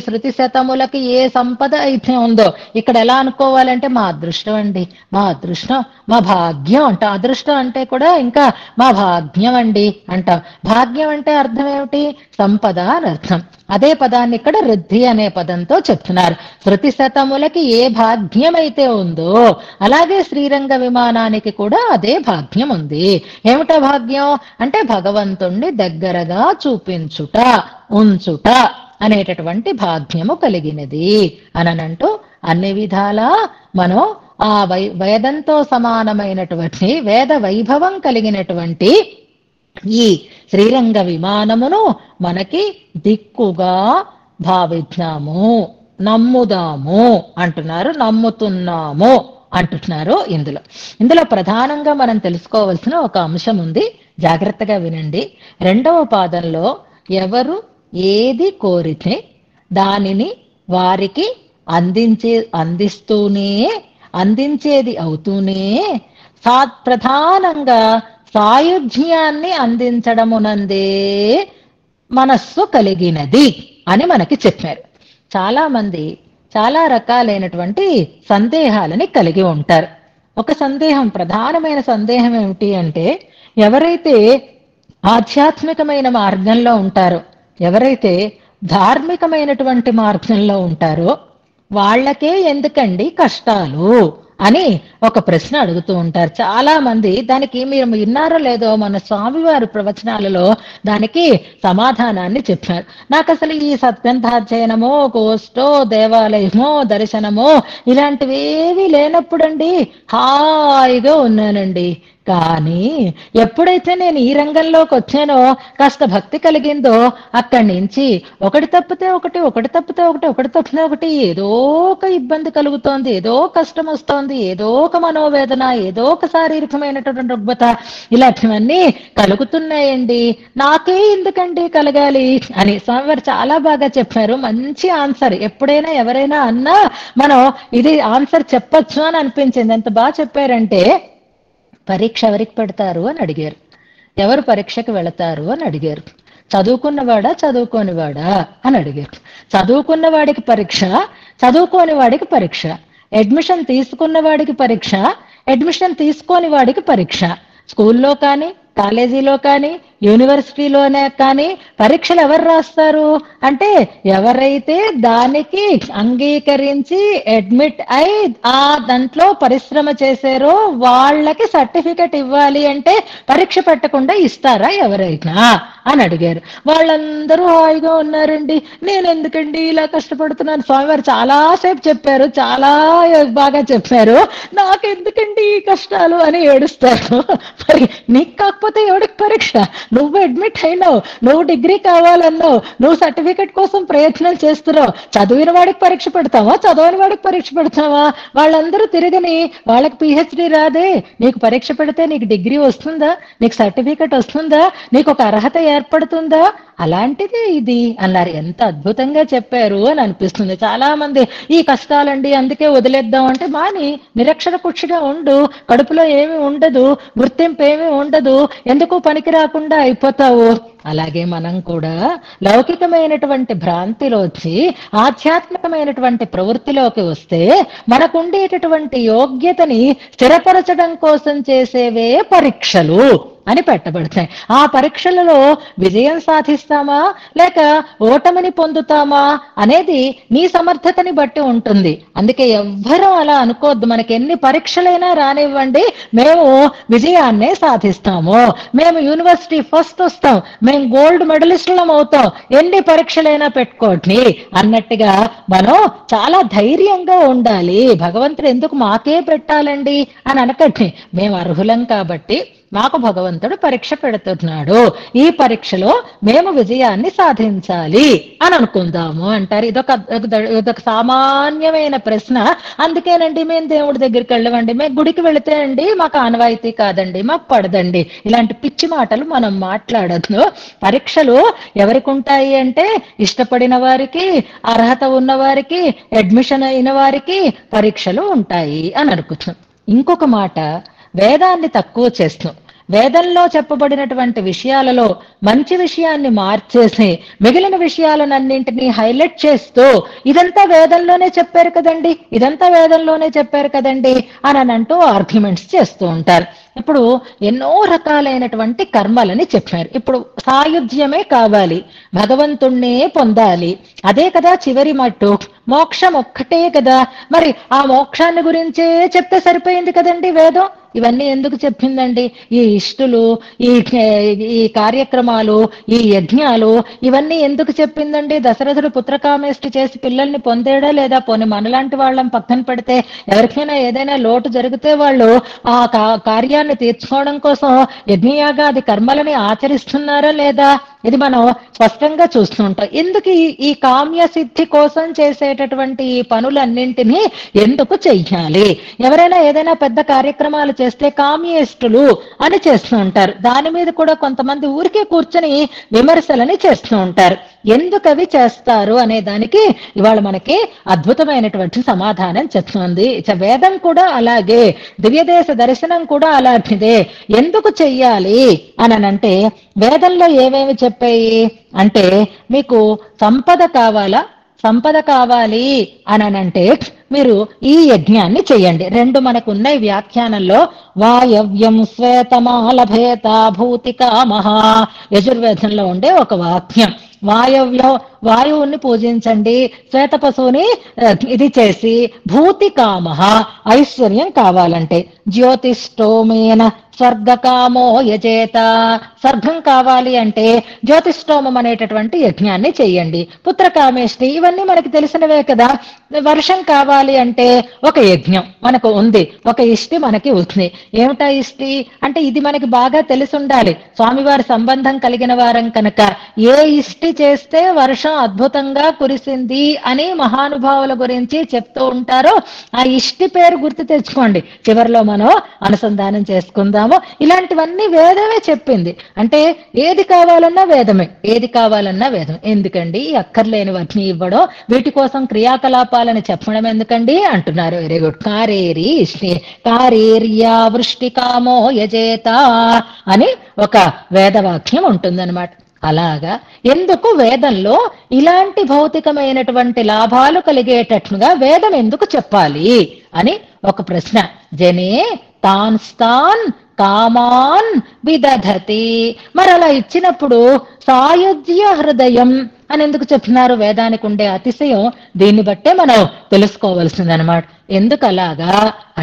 శృతి శతములకి ఏ సంపద అయితే ఉందో ఇక్కడ ఎలా అనుకోవాలంటే మా అదృష్టం అండి, మా అదృష్టం, మా భాగ్యం అంటాం. అదృష్టం అంటే కూడా ఇంకా మా భాగ్యం అండి అంటాం. భాగ్యం అంటే అర్థం ఏమిటి? సంపద అని అర్థం. అదే పదాన్ని ఇక్కడ వృద్ధి అనే పదంతో చెప్తున్నారు. శృతి శతములకి ఏ భాగ్యం అయితే ఉందో అలాగే శ్రీరంగ విమానానికి కూడా అదే భాగ్యం ఉంది. ఏమిటా భాగ్యం అంటే భగవంతుణ్ణి దగ్గరగా చూపించుట, ఉంచుట అనేటటువంటి భాగ్యము కలిగినది అనంటూ అన్ని విధాలా మనం ఆ వేదంతో సమానమైనటువంటి వేద వైభవం కలిగినటువంటి ఈ శ్రీరంగ విమానమును మనకి దిక్కుగా భావిద్దాము, నమ్ముదాము అంటున్నారు. నమ్ముతున్నాము అంటున్నారు. ఇందులో ప్రధానంగా మనం తెలుసుకోవాల్సిన ఒక అంశం ఉంది, జాగ్రత్తగా వినండి. 2వ పాదంలో ఎవరు ఏది కోరితే దానిని వారికి అందించేది అవుతూనే ప్రధానంగా సాయుధ్యాన్ని అందించడమునందే మనస్సు కలిగినది అని మనకి చెప్పారు. చాలా మంది చాలా రకాలైనటువంటి సందేహాలని కలిగి ఉంటారు. ఒక సందేహం, ప్రధానమైన సందేహం ఏమిటి అంటే, ఎవరైతే ఆధ్యాత్మికమైన మార్గంలో ఉంటారో, ఎవరైతే ధార్మికమైనటువంటి మార్గంలో ఉంటారో వాళ్ళకే ఎందుకండి కష్టాలు అని ఒక ప్రశ్న అడుగుతూ ఉంటారు చాలా మంది. దానికి మీరు విన్నారో లేదో, మన స్వామివారి ప్రవచనాలలో దానికి సమాధానాన్ని చెప్పారు. నాకు అసలు ఈ సద్గ్రంథాధ్యయనమో, గోష్టో, దేవాలయమో, దర్శనమో ఇలాంటివేవీ లేనప్పుడండి హాయిగా ఉన్నానండి. కానీ ఎప్పుడైతే నేను ఈ రంగంలోకి వచ్చానో, కాస్త భక్తి కలిగిందో, అక్కడి నుంచి ఒకటి తప్పితే ఒకటి, ఒకటి తప్పితే ఒకటి, ఒకటి తప్పితే ఒకటి, ఏదో ఒక ఇబ్బంది కలుగుతోంది, ఏదో కష్టం వస్తోంది, ఏదో ఒక మనోవేదన, ఏదో ఒక శారీరకమైనటువంటి రుగ్మత, ఇలాంటివన్నీ కలుగుతున్నాయండి. నాకే ఎందుకండి కలగాలి అని స్వామివారు చాలా బాగా చెప్పారు. మంచి ఆన్సర్. ఎప్పుడైనా ఎవరైనా అన్నా మనం ఇది ఆన్సర్ చెప్పొచ్చు అని అనిపించింది. ఎంత బాగా చెప్పారంటే, పరీక్ష ఎవరికి పెడతారు అని అడిగారు, ఎవరు పరీక్షకు వెళతారు అని అడిగారు, చదువుకున్నవాడా చదువుకోనివాడా అని అడిగారు. చదువుకున్న వాడికి పరీక్ష, చదువుకోని వాడికి పరీక్ష. అడ్మిషన్ తీసుకున్న వాడికి పరీక్ష, అడ్మిషన్ తీసుకోని వాడికి పరీక్ష. స్కూల్లో కానీ, కాలేజీలో కానీ, యూనివర్సిటీలోనే కానీ పరీక్షలు ఎవరు రాస్తారు అంటే, ఎవరైతే దానికి అంగీకరించి అడ్మిట్ అయి ఆ దాంట్లో పరిశ్రమ చేశారో వాళ్ళకి సర్టిఫికెట్ ఇవ్వాలి అంటే పరీక్ష పెట్టకుండా ఇస్తారా ఎవరైనా అని అడిగారు. వాళ్ళందరూ హాయిగా ఉన్నారండి. నేను ఎందుకండి ఇలా కష్టపడుతున్నాను, స్వామివారు చాలాసేపు చెప్పారు, చాలా బాగా చెప్పారు, నాకెందుకండి ఈ కష్టాలు అని ఏడుస్తారు. మరి నీకు కాకపోతే ఎవడికి పరీక్ష? నువ్వు అడ్మిట్ అయినావు, నువ్వు డిగ్రీ కావాలన్నావు, నువ్వు సర్టిఫికెట్ కోసం ప్రయత్నం చేస్తున్నావు. చదివిన వాడికి పరీక్ష పెడతావా, చదవని వాడికి పరీక్ష పెడతావా? వాళ్ళందరూ తిరగని వాళ్ళకి పిహెచ్డి రాదే, నీకు పరీక్ష పెడితే నీకు డిగ్రీ వస్తుందా, నీకు సర్టిఫికెట్ వస్తుందా, నీకు ఒక అర్హత ఏర్పడుతుందా? అలాంటిది ఇది అన్నారు. ఎంత అద్భుతంగా చెప్పారు అని అనిపిస్తుంది. చాలా మంది ఈ కష్టాలండి అందుకే వదిలేద్దాం అంటే, మాని నిరక్షర కుక్షిగా ఉండు, కడుపులో ఏమీ ఉండదు, గుర్తింపు ఏమీ ఉండదు, ఎందుకు పనికి రాకుండా అయిపోతావు. అలాగే మనం కూడా లౌకికమైనటువంటి భ్రాంతిలోంచి ఆధ్యాత్మికమైనటువంటి ప్రవృత్తిలోకి వస్తే మనకుండేటటువంటి యోగ్యతని స్థిరపరచడం కోసం చేసేవే పరీక్షలు అని పెట్టబడతాయి. ఆ పరీక్షలలో విజయం సాధిస్తామా లేక ఓటమిని పొందుతామా అనేది నీ సమర్థతని బట్టి ఉంటుంది. అందుకే ఎవ్వరూ అలా అనుకోవద్దు, మనకి ఎన్ని పరీక్షలైనా రానివ్వండి మేము విజయాన్నే సాధిస్తాము, మేము యూనివర్సిటీ ఫస్ట్ వస్తాం, మేము గోల్డ్ మెడలిస్టులం అవుతాం, ఎన్ని పరీక్షలైనా పెట్టుకోండి అన్నట్టుగా మనం చాలా ధైర్యంగా ఉండాలి. భగవంతుడు ఎందుకు మాకే పెట్టాలండి అని అనకండి, మేము అర్హులం కాబట్టి మాకు భగవంతుడు పరీక్ష పెడుతున్నాడు, ఈ పరీక్షలో మేము విజయాన్ని సాధించాలి అని అనుకుందాము అంటారు. ఇదొక సామాన్యమైన ప్రశ్న. అందుకేనండి మేము దేవుడి దగ్గరికి వెళ్ళవండి, మేము గుడికి వెళితే అండి మాకు ఆనవాయితీ కాదండి, మాకు పడదండి, ఇలాంటి పిచ్చి మాటలు మనం మాట్లాడద్దు. పరీక్షలు ఎవరికి ఉంటాయి అంటే, ఇష్టపడిన వారికి, అర్హత ఉన్న వారికి, అడ్మిషన్ అయిన వారికి పరీక్షలు ఉంటాయి అని అనుకుంటున్నాం. ఇంకొక మాట, వేదాన్ని తక్కువ చేస్తున్నాం. వేదంలో చెప్పబడినటువంటి విషయాలలో మంచి విషయాన్ని మార్చేసి మిగిలిన విషయాలన్నింటినీ హైలైట్ చేస్తూ ఇదంతా వేదంలోనే చెప్పారు కదండి, ఇదంతా వేదంలోనే చెప్పారు కదండి అని అంటూ ఆర్గ్యుమెంట్స్ చేస్తూ ఉంటారు. ఇప్పుడు ఎన్నో రకాలైనటువంటి కర్మలని చెప్పారు. ఇప్పుడు సాయుధ్యమే కావాలి, భగవంతుణ్ణే పొందాలి, అదే కదా చివరి మట్టు, మోక్షం ఒక్కటే కదా. మరి ఆ మోక్షాన్ని గురించే చెప్తే సరిపోయింది కదండి వేదం. ఇవన్నీ ఎందుకు చెప్పిందండి? ఈ ఇష్టులు, ఈ కార్యక్రమాలు, ఈ యజ్ఞాలు, ఇవన్నీ ఎందుకు చెప్పిందండి? దశరథుడు పుత్రకామేష్టి చేసి పిల్లల్ని పొందేడా లేదా? పోనీ మనలాంటి వాళ్ళని పక్కన పెడితే ఎవరికైనా ఏదైనా లోటు జరిగితే వాళ్ళు ఆ కార్యాన్ని తీర్చుకోవడం కోసం యజ్ఞయాగాది కర్మలని ఆచరిస్తున్నారా లేదా ఇది మనం స్పష్టంగా చూస్తూ ఉంటాం. ఎందుకు ఈ కామ్య సిద్ధి కోసం చేసేటటువంటి ఈ పనులన్నింటినీ ఎందుకు చెయ్యాలి? ఎవరైనా ఏదైనా పెద్ద కార్యక్రమాలు చేస్తే కామ్యేష్టులు అని చేస్తూ ఉంటారు. దాని మీద కూడా కొంతమంది ఊరికే కూర్చొని విమర్శలని చేస్తూ ఉంటారు. ఎందుకు అవి చేస్తారు అనే దానికి ఇవాళ మనకి అద్భుతమైనటువంటి సమాధానం చెప్తుంది. వేదం కూడా అలాగే, దివ్యదేశ దర్శనం కూడా అలాంటిదే. ఎందుకు చెయ్యాలి అనంటే వేదంలో ఏమేమి చెప్పాయి అంటే, మీకు సంపద కావాలా? సంపద కావాలి అనంటే మీరు ఈ యజ్ఞాన్ని చెయ్యండి. రెండు మనకు ఉన్నాయి వ్యాఖ్యానంలో. వాయవ్యం శ్వేతమాలభేత భూతికా మహా, యజుర్వేదంలో ఉండే ఒక వాక్యం. వాయువుని పూజించండి, శ్వేత పశువుని ఇది చేసి, భూతి కామః ఐశ్వర్యం కావాలంటే, జ్యోతిష్టోమేన స్వర్గకామో యజేత, స్వర్గం కావాలి అంటే జ్యోతిష్టోమం అనేటటువంటి యజ్ఞాన్ని చెయ్యండి. పుత్రకామేష్టి ఇవన్నీ మనకి తెలిసినవే కదా. వర్షం కావాలి అంటే ఒక యజ్ఞం మనకు ఉంది, ఒక ఇష్టి మనకి ఉంది. ఏమిటా ఇష్టి అంటే ఇది మనకి బాగా తెలిసి ఉండాలి. స్వామివారి సంబంధం కలిగిన వారం కనుక ఏ ఇష్టి చేస్తే వర్షం అద్భుతంగా కురిసింది అని మహానుభావుల గురించి చెప్తూ ఉంటారో ఆ ఇష్టి పేరు గుర్తు తెచ్చుకోండి. చివరిలో మనం అనుసంధానం చేసుకుందాము. ఇలాంటివన్నీ వేదమే చెప్పింది. అంటే ఏది కావాలన్నా వేదమే, ఏది కావాలన్నా వేదం. ఎందుకండి అక్కర్లేనివన్నీ ఇవ్వడం, వీటి కోసం క్రియాకలాపాలని చెప్పడం ఎందుకండి అంటున్నారు. Very good. కారేరి ఇష్టి కారేర్యా వృష్టి కామో యజేత అని ఒక వేదవాక్యం ఉంటుందన్నమాట. అలాగా ఎందుకు వేదంలో ఇలాంటి భౌతికమైనటువంటి లాభాలు కలిగేటట్లుగా వేదం ఎందుకు చెప్పాలి అని ఒక ప్రశ్న. జనే తాన్ కామాన్ విదధతి. మరి అలా ఇచ్చినప్పుడు సాయుజ్య హృదయం అని ఎందుకు చెప్తున్నారు? వేదానికి ఉండే అతిశయం దీన్ని బట్టే మనం తెలుసుకోవలసిందనమాట. ఎందుకు అలాగా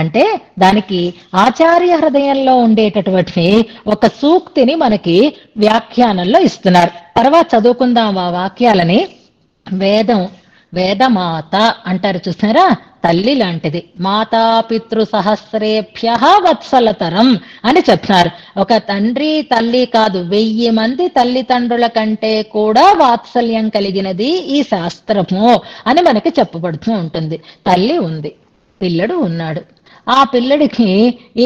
అంటే దానికి ఆచార్య హృదయంలో ఉండేటటువంటి ఒక సూక్తిని మనకి వ్యాఖ్యానంలో ఇస్తున్నారు. తర్వాత చదువుకుందాం ఆ వాక్యాలని. వేదమాత అంటారు చూసారా, తల్లి లాంటిది. మాతా పితృ సహస్రేభ్య వత్సలతరం అని చెప్తున్నారు. ఒక తండ్రి తల్లి కాదు, 1000 మంది తల్లిదండ్రుల కంటే కూడా వాత్సల్యం కలిగినది ఈ శాస్త్రము అని మనకి చెప్పబడుతూ ఉంటుంది. తల్లి ఉంది, పిల్లడు ఉన్నాడు. ఆ పిల్లడికి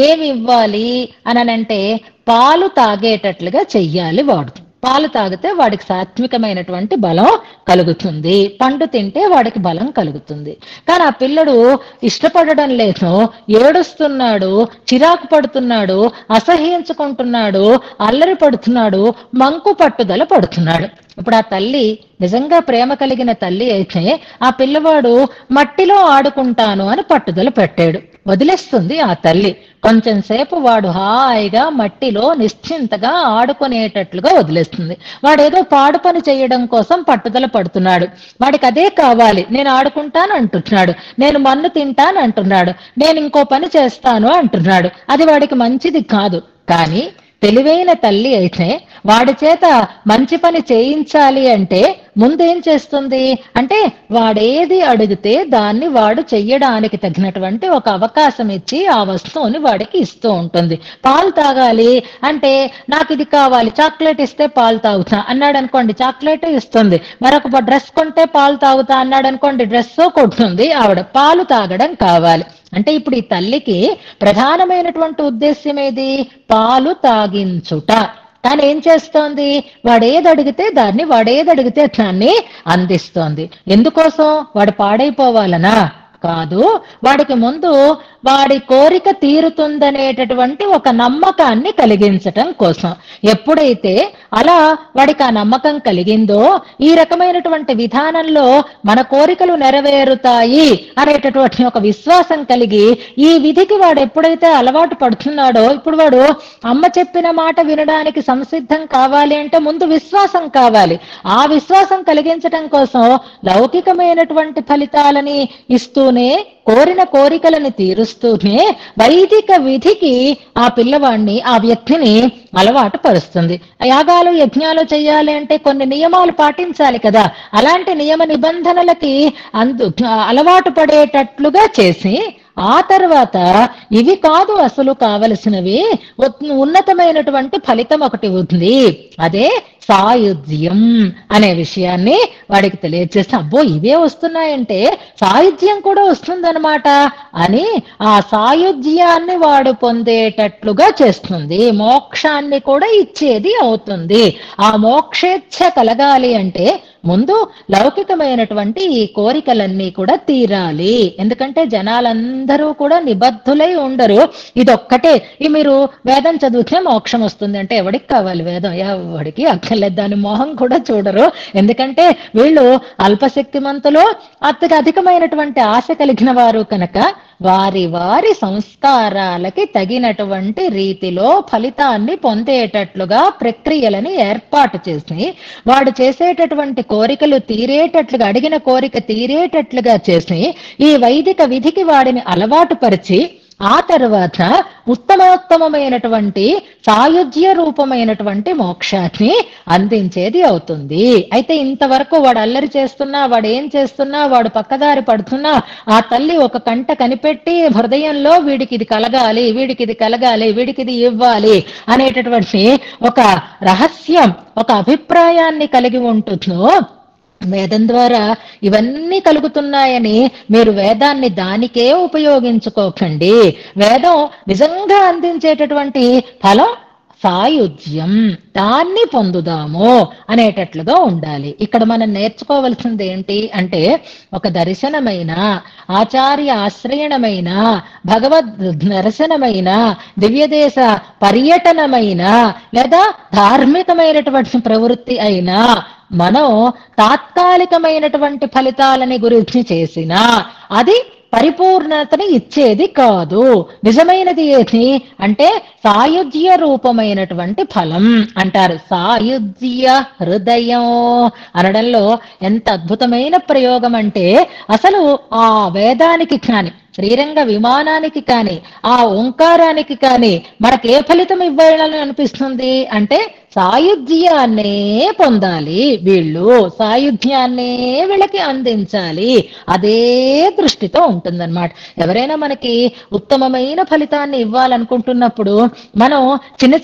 ఏమి ఇవ్వాలి అనంటే పాలు తాగేటట్లుగా చెయ్యాలి. పాలు తాగితే వాడికి సాత్వికమైనటువంటి బలం కలుగుతుంది, పండు తింటే వాడికి బలం కలుగుతుంది. కానీ ఆ పిల్లడు ఇష్టపడడం లేదు, ఏడుస్తున్నాడు, చిరాకు పడుతున్నాడు, అసహ్యించుకుంటున్నాడు, అల్లరి పడుతున్నాడు, మంకు పట్టుదల పడుతున్నాడు. ఇప్పుడు ఆ తల్లి నిజంగా ప్రేమ కలిగిన తల్లి అయితే ఆ పిల్లవాడు మట్టిలో ఆడుకుంటాను అని పట్టుదల పెట్టాడు, వదిలేస్తుంది ఆ తల్లి. కొంచెం సేపు వాడు హాయిగా మట్టిలో నిశ్చింతగా ఆడుకునేటట్లుగా వదిలేస్తుంది. వాడు ఏదో పాడు పని చేయడం కోసం పట్టుదల పడుతున్నాడు. వాడికి అదే కావాలి. నేను ఆడుకుంటాను అంటున్నాడు, నేను మన్ను తింటాను అంటున్నాడు, నేను ఇంకో పని చేస్తాను అంటున్నాడు. అది వాడికి మంచిది కాదు. కానీ తెలివైన తల్లి అయితే వాడి చేత మంచి పని చేయించాలి అంటే ముందేం చేస్తుంది అంటే వాడేది అడిగితే దాన్ని వాడు చెయ్యడానికి తగినటువంటి ఒక అవకాశం ఇచ్చి ఆ వస్తువుని వాడికి ఇస్తూ ఉంటుంది. పాలు తాగాలి అంటే నాకు ఇది కావాలి, చాక్లెట్ ఇస్తే పాలు తాగుతా అన్నాడు అనుకోండి, చాక్లెట్ ఇస్తుంది. మరొక డ్రెస్ కొంటే పాలు తాగుతా అన్నాడు అనుకోండి, డ్రెస్ కొంటుంది ఆవిడ. పాలు తాగడం కావాలి అంటే ఇప్పుడు ఈ తల్లికి ప్రధానమైనటువంటి ఉద్దేశ్యం ఏది? పాలు తాగించుట. కానీ ఏం చేస్తోంది? వాడేదడిగితే దాన్ని అందిస్తోంది. ఎందుకోసం? వాడు పాడైపోవాలనా? కాదు, వాడికి ముందు వాడి కోరిక తీరుతుందనేటటువంటి ఒక నమ్మకాన్ని కలిగించటం కోసం. ఎప్పుడైతే అలా వాడికి ఆ నమ్మకం కలిగిందో, ఈ రకమైనటువంటి విధానంలో మన కోరికలు నెరవేరుతాయి అనేటటువంటి ఒక విశ్వాసం కలిగి ఈ విధికి వాడు ఎప్పుడైతే అలవాటు పడుతున్నాడో, ఇప్పుడు వాడు అమ్మ చెప్పిన మాట వినడానికి సంసిద్ధం కావాలి అంటే ముందు విశ్వాసం కావాలి. ఆ విశ్వాసం కలిగించటం కోసం లౌకికమైనటువంటి ఫలితాలని ఇస్తూనే, కోరిన కోరికలను తీరుస్తూనే వైదిక విధికి ఆ పిల్లవాడిని, ఆ వ్యక్తిని అలవాటు పరుస్తుంది. యాగాలు యజ్ఞాలు చేయాలి అంటే కొన్ని నియమాలు పాటించాలి కదా. అలాంటి నియమ నిబంధనలకి అలవాటు పడేటట్లుగా చేసి ఆ తర్వాత ఇవి కాదు అసలు కావలసినవి, ఉన్నతమైనటువంటి ఫలితం ఒకటి ఉంది, అదే సాయుధ్యం అనే విషయాన్ని వాడికి తెలియజేస్తే, అబ్బో ఇవే వస్తున్నాయంటే సాయుధ్యం కూడా వస్తుందన్నమాట అని ఆ సాయుధ్యాన్ని వాడు పొందేటట్లుగా చేస్తుంది. మోక్షాన్ని కూడా ఇచ్చేది అవుతుంది. ఆ మోక్షేచ్ఛ కలగాలి అంటే ముందు లౌకికమైనటువంటి ఈ కోరికలన్నీ కూడా తీరాలి. ఎందుకంటే జనాలందరూ కూడా నిబద్ధులై ఉండరు. ఇదొక్కటే మీరు వేదం చదివితే మోక్షం వస్తుంది అంటే ఎవడికి కావాలి వేదం? ఎవడికి అక్కర్లేదు. దాని మొహం కూడా చూడరు. ఎందుకంటే వీళ్ళు అల్పశక్తిమంతులు, అధికమైనటువంటి ఆశ కలిగిన వారు కనుక వారి వారి సంస్కారాలకి తగినటువంటి రీతిలో ఫలితాన్ని పొందేటట్లుగా ప్రక్రియలని ఏర్పాటు చేసి వాడు చేసేటటువంటి కోరికలు తీరేటట్లుగా, అడిగిన కోరిక తీరేటట్లుగా చేసి ఈ వైదిక విధికి వాడిని అలవాటు పరిచి ఆ తర్వాత ఉత్తమోత్తమైనటువంటి సాయుధ్య రూపమైనటువంటి మోక్షాన్ని అందించేది అవుతుంది. అయితే ఇంతవరకు వాడు అల్లరి చేస్తున్నా, వాడు ఏం చేస్తున్నా, వాడు పక్కదారి పడుతున్నా ఆ తల్లి ఒక కంట కనిపెట్టి హృదయంలో వీడికి ఇది కలగాలి, వీడికి ఇది కలగాలి, వీడికి ఇది ఇవ్వాలి అనేటటువంటి ఒక రహస్యం, ఒక అభిప్రాయాన్ని కలిగి ఉంటుందో వేదం ద్వారా ఇవన్నీ కలుగుతున్నాయని మీరు వేదాన్ని దానికే ఉపయోగించుకోకండి. వేదం నిజంగా అందించేటటువంటి ఫలం సాయుధ్యం, దాన్ని పొందుదాము అనేటట్లుగా ఉండాలి. ఇక్కడ మనం నేర్చుకోవలసింది ఏంటి అంటే ఒక దర్శనమైన, ఆచార్య ఆశ్రయణమైన, భగవద్ దర్శనమైన, దివ్యదేశ పర్యటనమైన లేదా ధార్మికమైనటువంటి ప్రవృత్తి అయినా మనం తాత్కాలికమైనటువంటి ఫలితాలని గురించి చేసినా అది పరిపూర్ణతని ఇచ్చేది కాదు. నిజమైనది ఏది అంటే సాయుధ్య రూపమైనటువంటి ఫలం అంటారు. సాయుధ్య హృదయం అనడంలో ఎంత అద్భుతమైన ప్రయోగం అంటే అసలు ఆ వేదానికి కానీ, శ్రీరంగ విమానానికి కానీ, ఆ ఓంకారానికి కానీ మనకే ఫలితం ఇవ్వాలని అనిపిస్తుంది అంటే సాయుధ్యాన్నే పొందాలి వీళ్ళు, సాయుధ్యాన్నే వీళ్ళకి అందించాలి. అదే దృష్టితో ఉంటుందన్నమాట. ఎవరైనా మనకి ఉత్తమమైన ఫలితాన్ని ఇవ్వాలనుకుంటున్నప్పుడు మనం చిన్న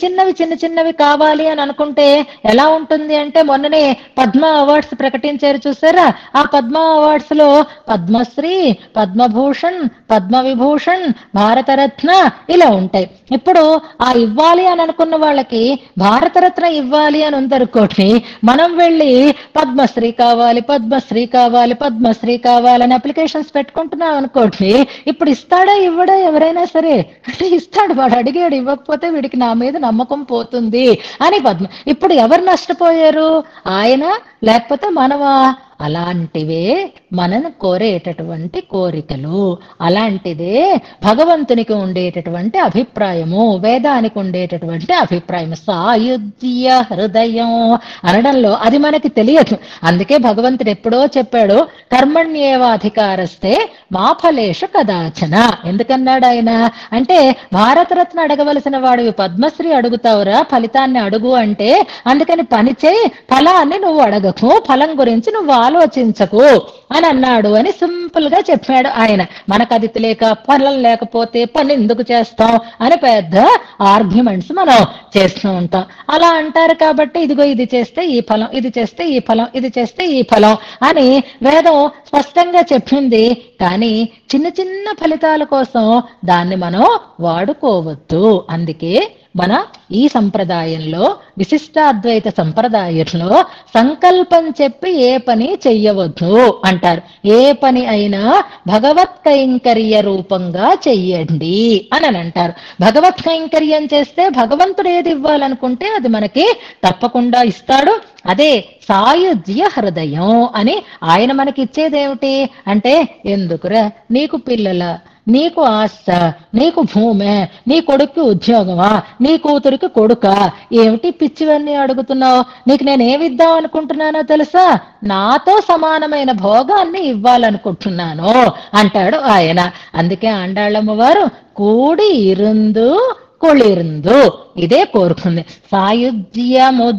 చిన్నవి కావాలి అని అనుకుంటే ఎలా ఉంటుంది అంటే మొన్ననే పద్మ అవార్డ్స్ ప్రకటించారు చూసారా? ఆ పద్మ అవార్డ్స్ లో పద్మశ్రీ, పద్మభూషణ్, పద్మవిభూషణ్, భారతరత్న ఇలా ఉంటాయి. ఇప్పుడు ఆ ఇవ్వాలి అని అనుకున్న వాళ్ళకి భారతరత్న ఇవ్వాలి అని ఉందనుకోండి, మనం వెళ్ళి పద్మశ్రీ కావాలి, పద్మశ్రీ కావాలి, పద్మశ్రీ కావాలని అప్లికేషన్స్ పెట్టుకుంటున్నాం అనుకోండి, ఇప్పుడు ఇస్తాడా ఇవ్వడా? ఎవరైనా సరే అంటే ఇస్తాడు. వాడు అడిగాడు, ఇవ్వకపోతే వీడికి నా మీద నమ్మకం పోతుంది అని ఇప్పుడు ఎవరు నష్టపోయారు? ఆయన లేకపోతే మనమా? అలాంటివే మనం కోరేటటువంటి కోరికలు, అలాంటిదే భగవంతునికి ఉండేటటువంటి అభిప్రాయము, వేదానికి ఉండేటటువంటి అభిప్రాయం. సాయుధ్య హృదయం అనడంలో అది మనకి తెలియదు. అందుకే భగవంతుడు ఎప్పుడో చెప్పాడు, కర్మణ్యేవాధికారస్తే మా ఫలేషు కదాచన. ఎందుకన్నాడు ఆయన అంటే భారతరత్న అడగవలసిన వాడివి పద్మశ్రీ అడుగుతావురా, ఫలితాన్ని అడుగు అంటే అందుకని పని చేయి, ఫలాన్ని నువ్వు అడగకు, ఫలం గురించి నువ్వు ఆలోచించకు అని అన్నాడు అని సింపుల్ గా చెప్పాడు ఆయన. మనకు అది తెలియక ఫలం లేకపోతే పని ఎందుకు చేస్తాం అని పెద్ద ఆర్గ్యుమెంట్స్ మనం చేస్తూ ఉంటాం. అలా అంటారు కాబట్టి ఇదిగో ఇది చేస్తే ఈ ఫలం, ఇది చేస్తే ఈ ఫలం, ఇది చేస్తే ఈ ఫలం అని వేదం స్పష్టంగా చెప్పింది. కానీ చిన్న ఫలితాల కోసం దాన్ని మనం వాడుకోవద్దు. అందుకే మన ఈ సంప్రదాయంలో, విశిష్టాద్వైత సంప్రదాయంలో సంకల్పం చెప్పి ఏ పని చెయ్యవద్దు అంటారు. ఏ పని అయినా భగవత్ కైంకర్య రూపంగా చెయ్యండి అని అంటారు. భగవత్ కైంకర్యం చేస్తే భగవంతుడు ఏది ఇవ్వాలనుకుంటే అది మనకి తప్పకుండా ఇస్తాడు. అదే సాయుధ్య హృదయం అని ఆయన మనకి ఇచ్చేదేమిటి అంటే, ఎందుకురా నీకు పిల్లల, నీకు ఆస్త, నీకు భూమే, నీ కొడుక్కి ఉద్యోగమా, నీ కూతురికి కొడుక, ఏమిటి పిచ్చివన్నీ అడుగుతున్నావు? నీకు నేనేమిద్దాం అనుకుంటున్నానో తెలుసా? నాతో సమానమైన భోగాన్ని ఇవ్వాలనుకుంటున్నాను అంటాడు ఆయన. అందుకే ఆండాళ్ళమ్మ వారు కూడి ఇరుందు కుళిరుందు ఇదే కోరుకుంది. సాయుధ్యముజ్వలము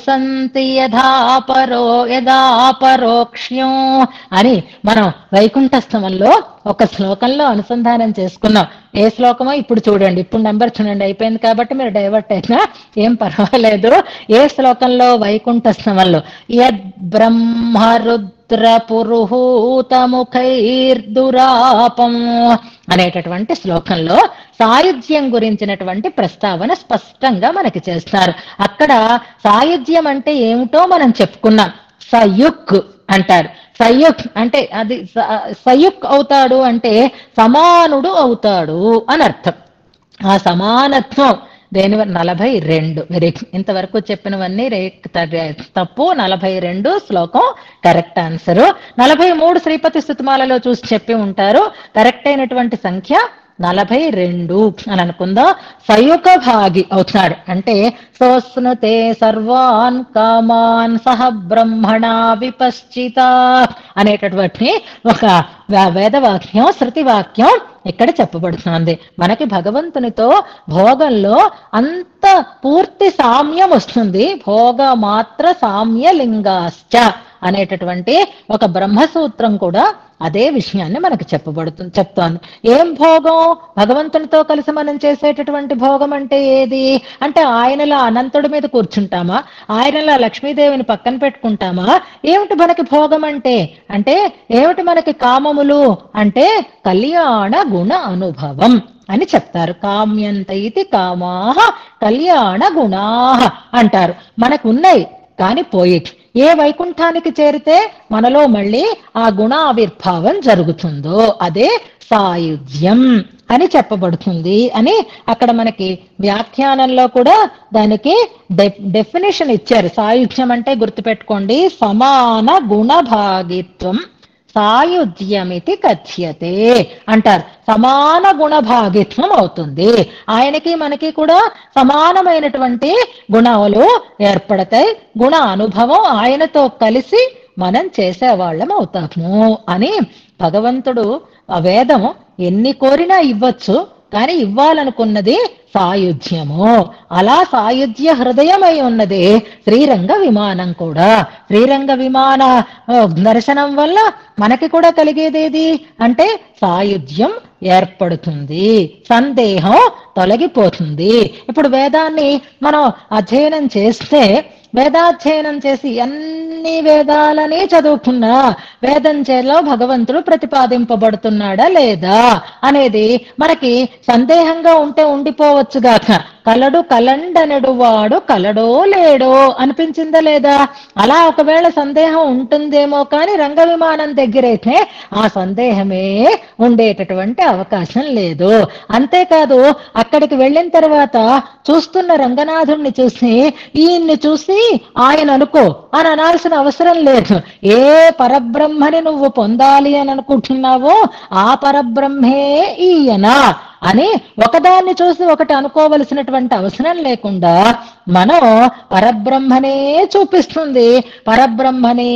సంతి యథాపరోక్ష్యం అని మనం వైకుంఠస్థమంలో ఒక శ్లోకంలో అనుసంధానం చేసుకున్నాం. ఏ శ్లోకమో ఇప్పుడు చూడండి, ఇప్పుడు నెంబర్ చూడండి, అయిపోయింది కాబట్టి మీరు డైవర్ట్ అయినా ఏం పర్వాలేదు. ఏ శ్లోకంలో? వైకుంఠ స్తవంలో యద్ బ్రహ్మరుద్ర పురుహూతముఖైర్దురాపం అనేటటువంటి శ్లోకంలో సాయుధ్యం గురించినటువంటి ప్రస్తావన స్పష్టంగా మనకి చేస్తారు. అక్కడ సాయుధ్యం అంటే ఏమిటో మనం చెప్పుకున్నాం. సయుక్ అంటారు. సయుక్ అంటే అది సయుక్ అవుతాడు అంటే సమానుడు అవుతాడు అని అర్థం. ఆ సమానత్వం దేని 42 వెరీ ఇంతవరకు చెప్పినవన్నీ తప్పు. 42 శ్లోకం కరెక్ట్ ఆన్సర్. 43 శ్రీపతి స్తుతిమాలలో చూసి చెప్పి ఉంటారు. కరెక్ట్ అయినటువంటి సంఖ్య 42 అని అనుకుందాం. సయుక భాగి అవుతున్నాడు అంటే సోస్నుతే సర్వాన్ కామాన్ సహ బ్రహ్మణ విపశ్చిత అనేటటువంటి ఒక వేదవాక్యం, శృతి వాక్యం ఇక్కడ చెప్పబడుతుంది. మనకి భగవంతునితో భోగంలో అంత పూర్తి సామ్యం వస్తుంది. భోగ మాత్ర సామ్య లింగాశ్చ అనేటటువంటి ఒక బ్రహ్మసూత్రం కూడా అదే విషయాన్ని మనకు చెప్తోంది. ఏం భోగం? భగవంతునితో కలిసి మనం చేసేటటువంటి భోగం అంటే ఏది అంటే ఆయనలా అనంతుడి మీద కూర్చుంటామా, ఆయనలా లక్ష్మీదేవిని పక్కన పెట్టుకుంటామా? ఏమిటి మనకి భోగం అంటే? అంటే ఏమిటి మనకి కామములు అంటే కళ్యాణ గుణ అనుభవం అని చెప్తారు. కామ్యంత ఇది కామాహ కళ్యాణ గుణాహ అంటారు. మనకు ఉన్నాయి కానీ పోయి ఏ వైకుంఠానికి చేరితే మనలో మళ్ళీ ఆ గుణావిర్భావం జరుగుతుందో అదే సాయుధ్యం అని చెప్పబడుతుంది అని అక్కడ మనకి వ్యాఖ్యానంలో కూడా దానికి డెఫినేషన్ ఇచ్చారు. సాయుధ్యం అంటే గుర్తుపెట్టుకోండి, సమాన గుణభాగిత్వం సాయుధ్యమితి కథ్యతే అంటారు. సమాన గుణభాగిత్వం అవుతుంది. ఆయనకి మనకి కూడా సమానమైనటువంటి గుణాలు ఏర్పడతాయి. గుణ అనుభవం ఆయనతో కలిసి మనం చేసేవాళ్ళం అవుతాము అని భగవంతుడు ఆ వేదం ఎన్ని కోరినా ఇవ్వచ్చు, కానీ ఇవ్వాలనుకున్నది సాయుధ్యము. అలా సాయుధ్య హృదయమై ఉన్నది శ్రీరంగ విమానం కూడా. శ్రీరంగ విమాన దర్శనం వల్ల మనకి కూడా కలిగేదేది అంటే సాయుధ్యం ఏర్పడుతుంది, సందేహం తొలగిపోతుంది. ఇప్పుడు వేదాన్ని మనం అధ్యయనం చేస్తే, వేదాధ్యయనం చేసి అన్ని వేదాలని చదువుకున్నా వేదం చేలో భగవంతుడు ప్రతిపాదింపబడుతున్నాడా లేదా అనేది మనకి సందేహంగా ఉంటే ఉండిపోవచ్చుగాక. కలడు కలండనడు వాడు కలడో లేడో అనిపించిందా లేదా? అలా ఒకవేళ సందేహం ఉంటుందేమో కానీ రంగ విమానం దగ్గరైతే ఆ సందేహమే ఉండేటటువంటి అవకాశం లేదు. అంతేకాదు అక్కడికి వెళ్ళిన తర్వాత చూస్తున్న రంగనాథుణ్ణి చూసి ఈయన్ని చూసి ఆయన అనుకో అని అనాల్సిన అవసరం లేదు. ఏ పరబ్రహ్మని నువ్వు పొందాలి అని అనుకుంటున్నావో ఆ పరబ్రహ్మే ఈయన అని ఒకదాన్ని చూసి ఒకటి అనుకోవలసినటువంటి అవసరం లేకుండా మనం పరబ్రహ్మనే చూపిస్తుంది, పరబ్రహ్మనే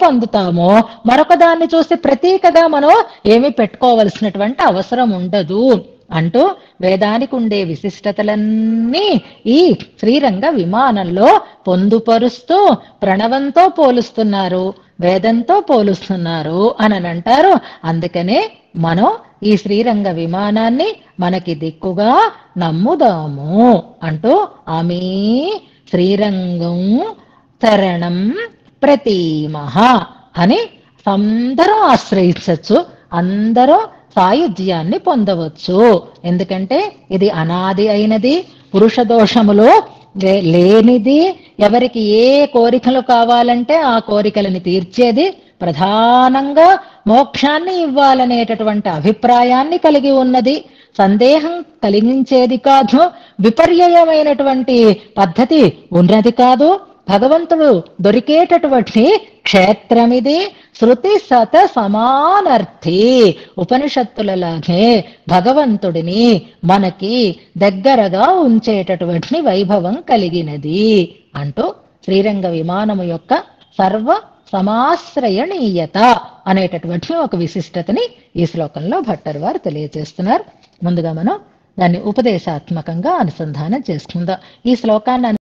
పొందుతాము. మరొక దాన్ని చూసి ప్రతీకగా మనం ఏమి పెట్టుకోవలసినటువంటి అవసరం ఉండదు అంటూ వేదానికి ఉండే విశిష్టతలన్నీ ఈ శ్రీరంగ విమానంలో పొందుపరుస్తూ ప్రణవంతో పోలుస్తున్నారు, వేదంతో పోలుస్తున్నారు అని అంటారు. అందుకనే మనం ఈ శ్రీరంగ విమానాన్ని మనకి దిక్కుగా నమ్ముదాము అంటూ ఆమె శ్రీరంగం శరణం ప్రతీమహ అని అందరూ ఆశ్రయించవచ్చు, అందరూ సాయుధ్యాన్ని పొందవచ్చు. ఎందుకంటే ఇది అనాది అయినది, పురుష దోషములు లేనిది, ఎవరికి ఏ కోరికలు కావాలంటే ఆ కోరికలని తీర్చేది, ప్రధానంగా మోక్షాన్ని ఇవ్వాలనేటటువంటి అభిప్రాయాన్ని కలిగి ఉన్నది, సందేహం కలిగించేది కాదు, విపర్యయమైనటువంటి పద్ధతి ఉన్నది కాదు. భగవంతుడు దొరికేటటువంటి క్షేత్రమిది, శృతి సత సమానర్థి. ఉపనిషత్తులలాగే భగవంతుడిని మనకి దగ్గరగా ఉంచేటటువంటి వైభవం కలిగినది అంటూ శ్రీరంగ విమానము యొక్క సర్వ సమాశ్రయణీయత అనేటటువంటి ఒక విశిష్టతని ఈ శ్లోకంలో భట్టర్ వారు తెలియజేస్తున్నారు. ముందుగా మనం దాన్ని ఉపదేశాత్మకంగా అనుసంధానం చేసుకుందాం. ఈ శ్లోకాన్ని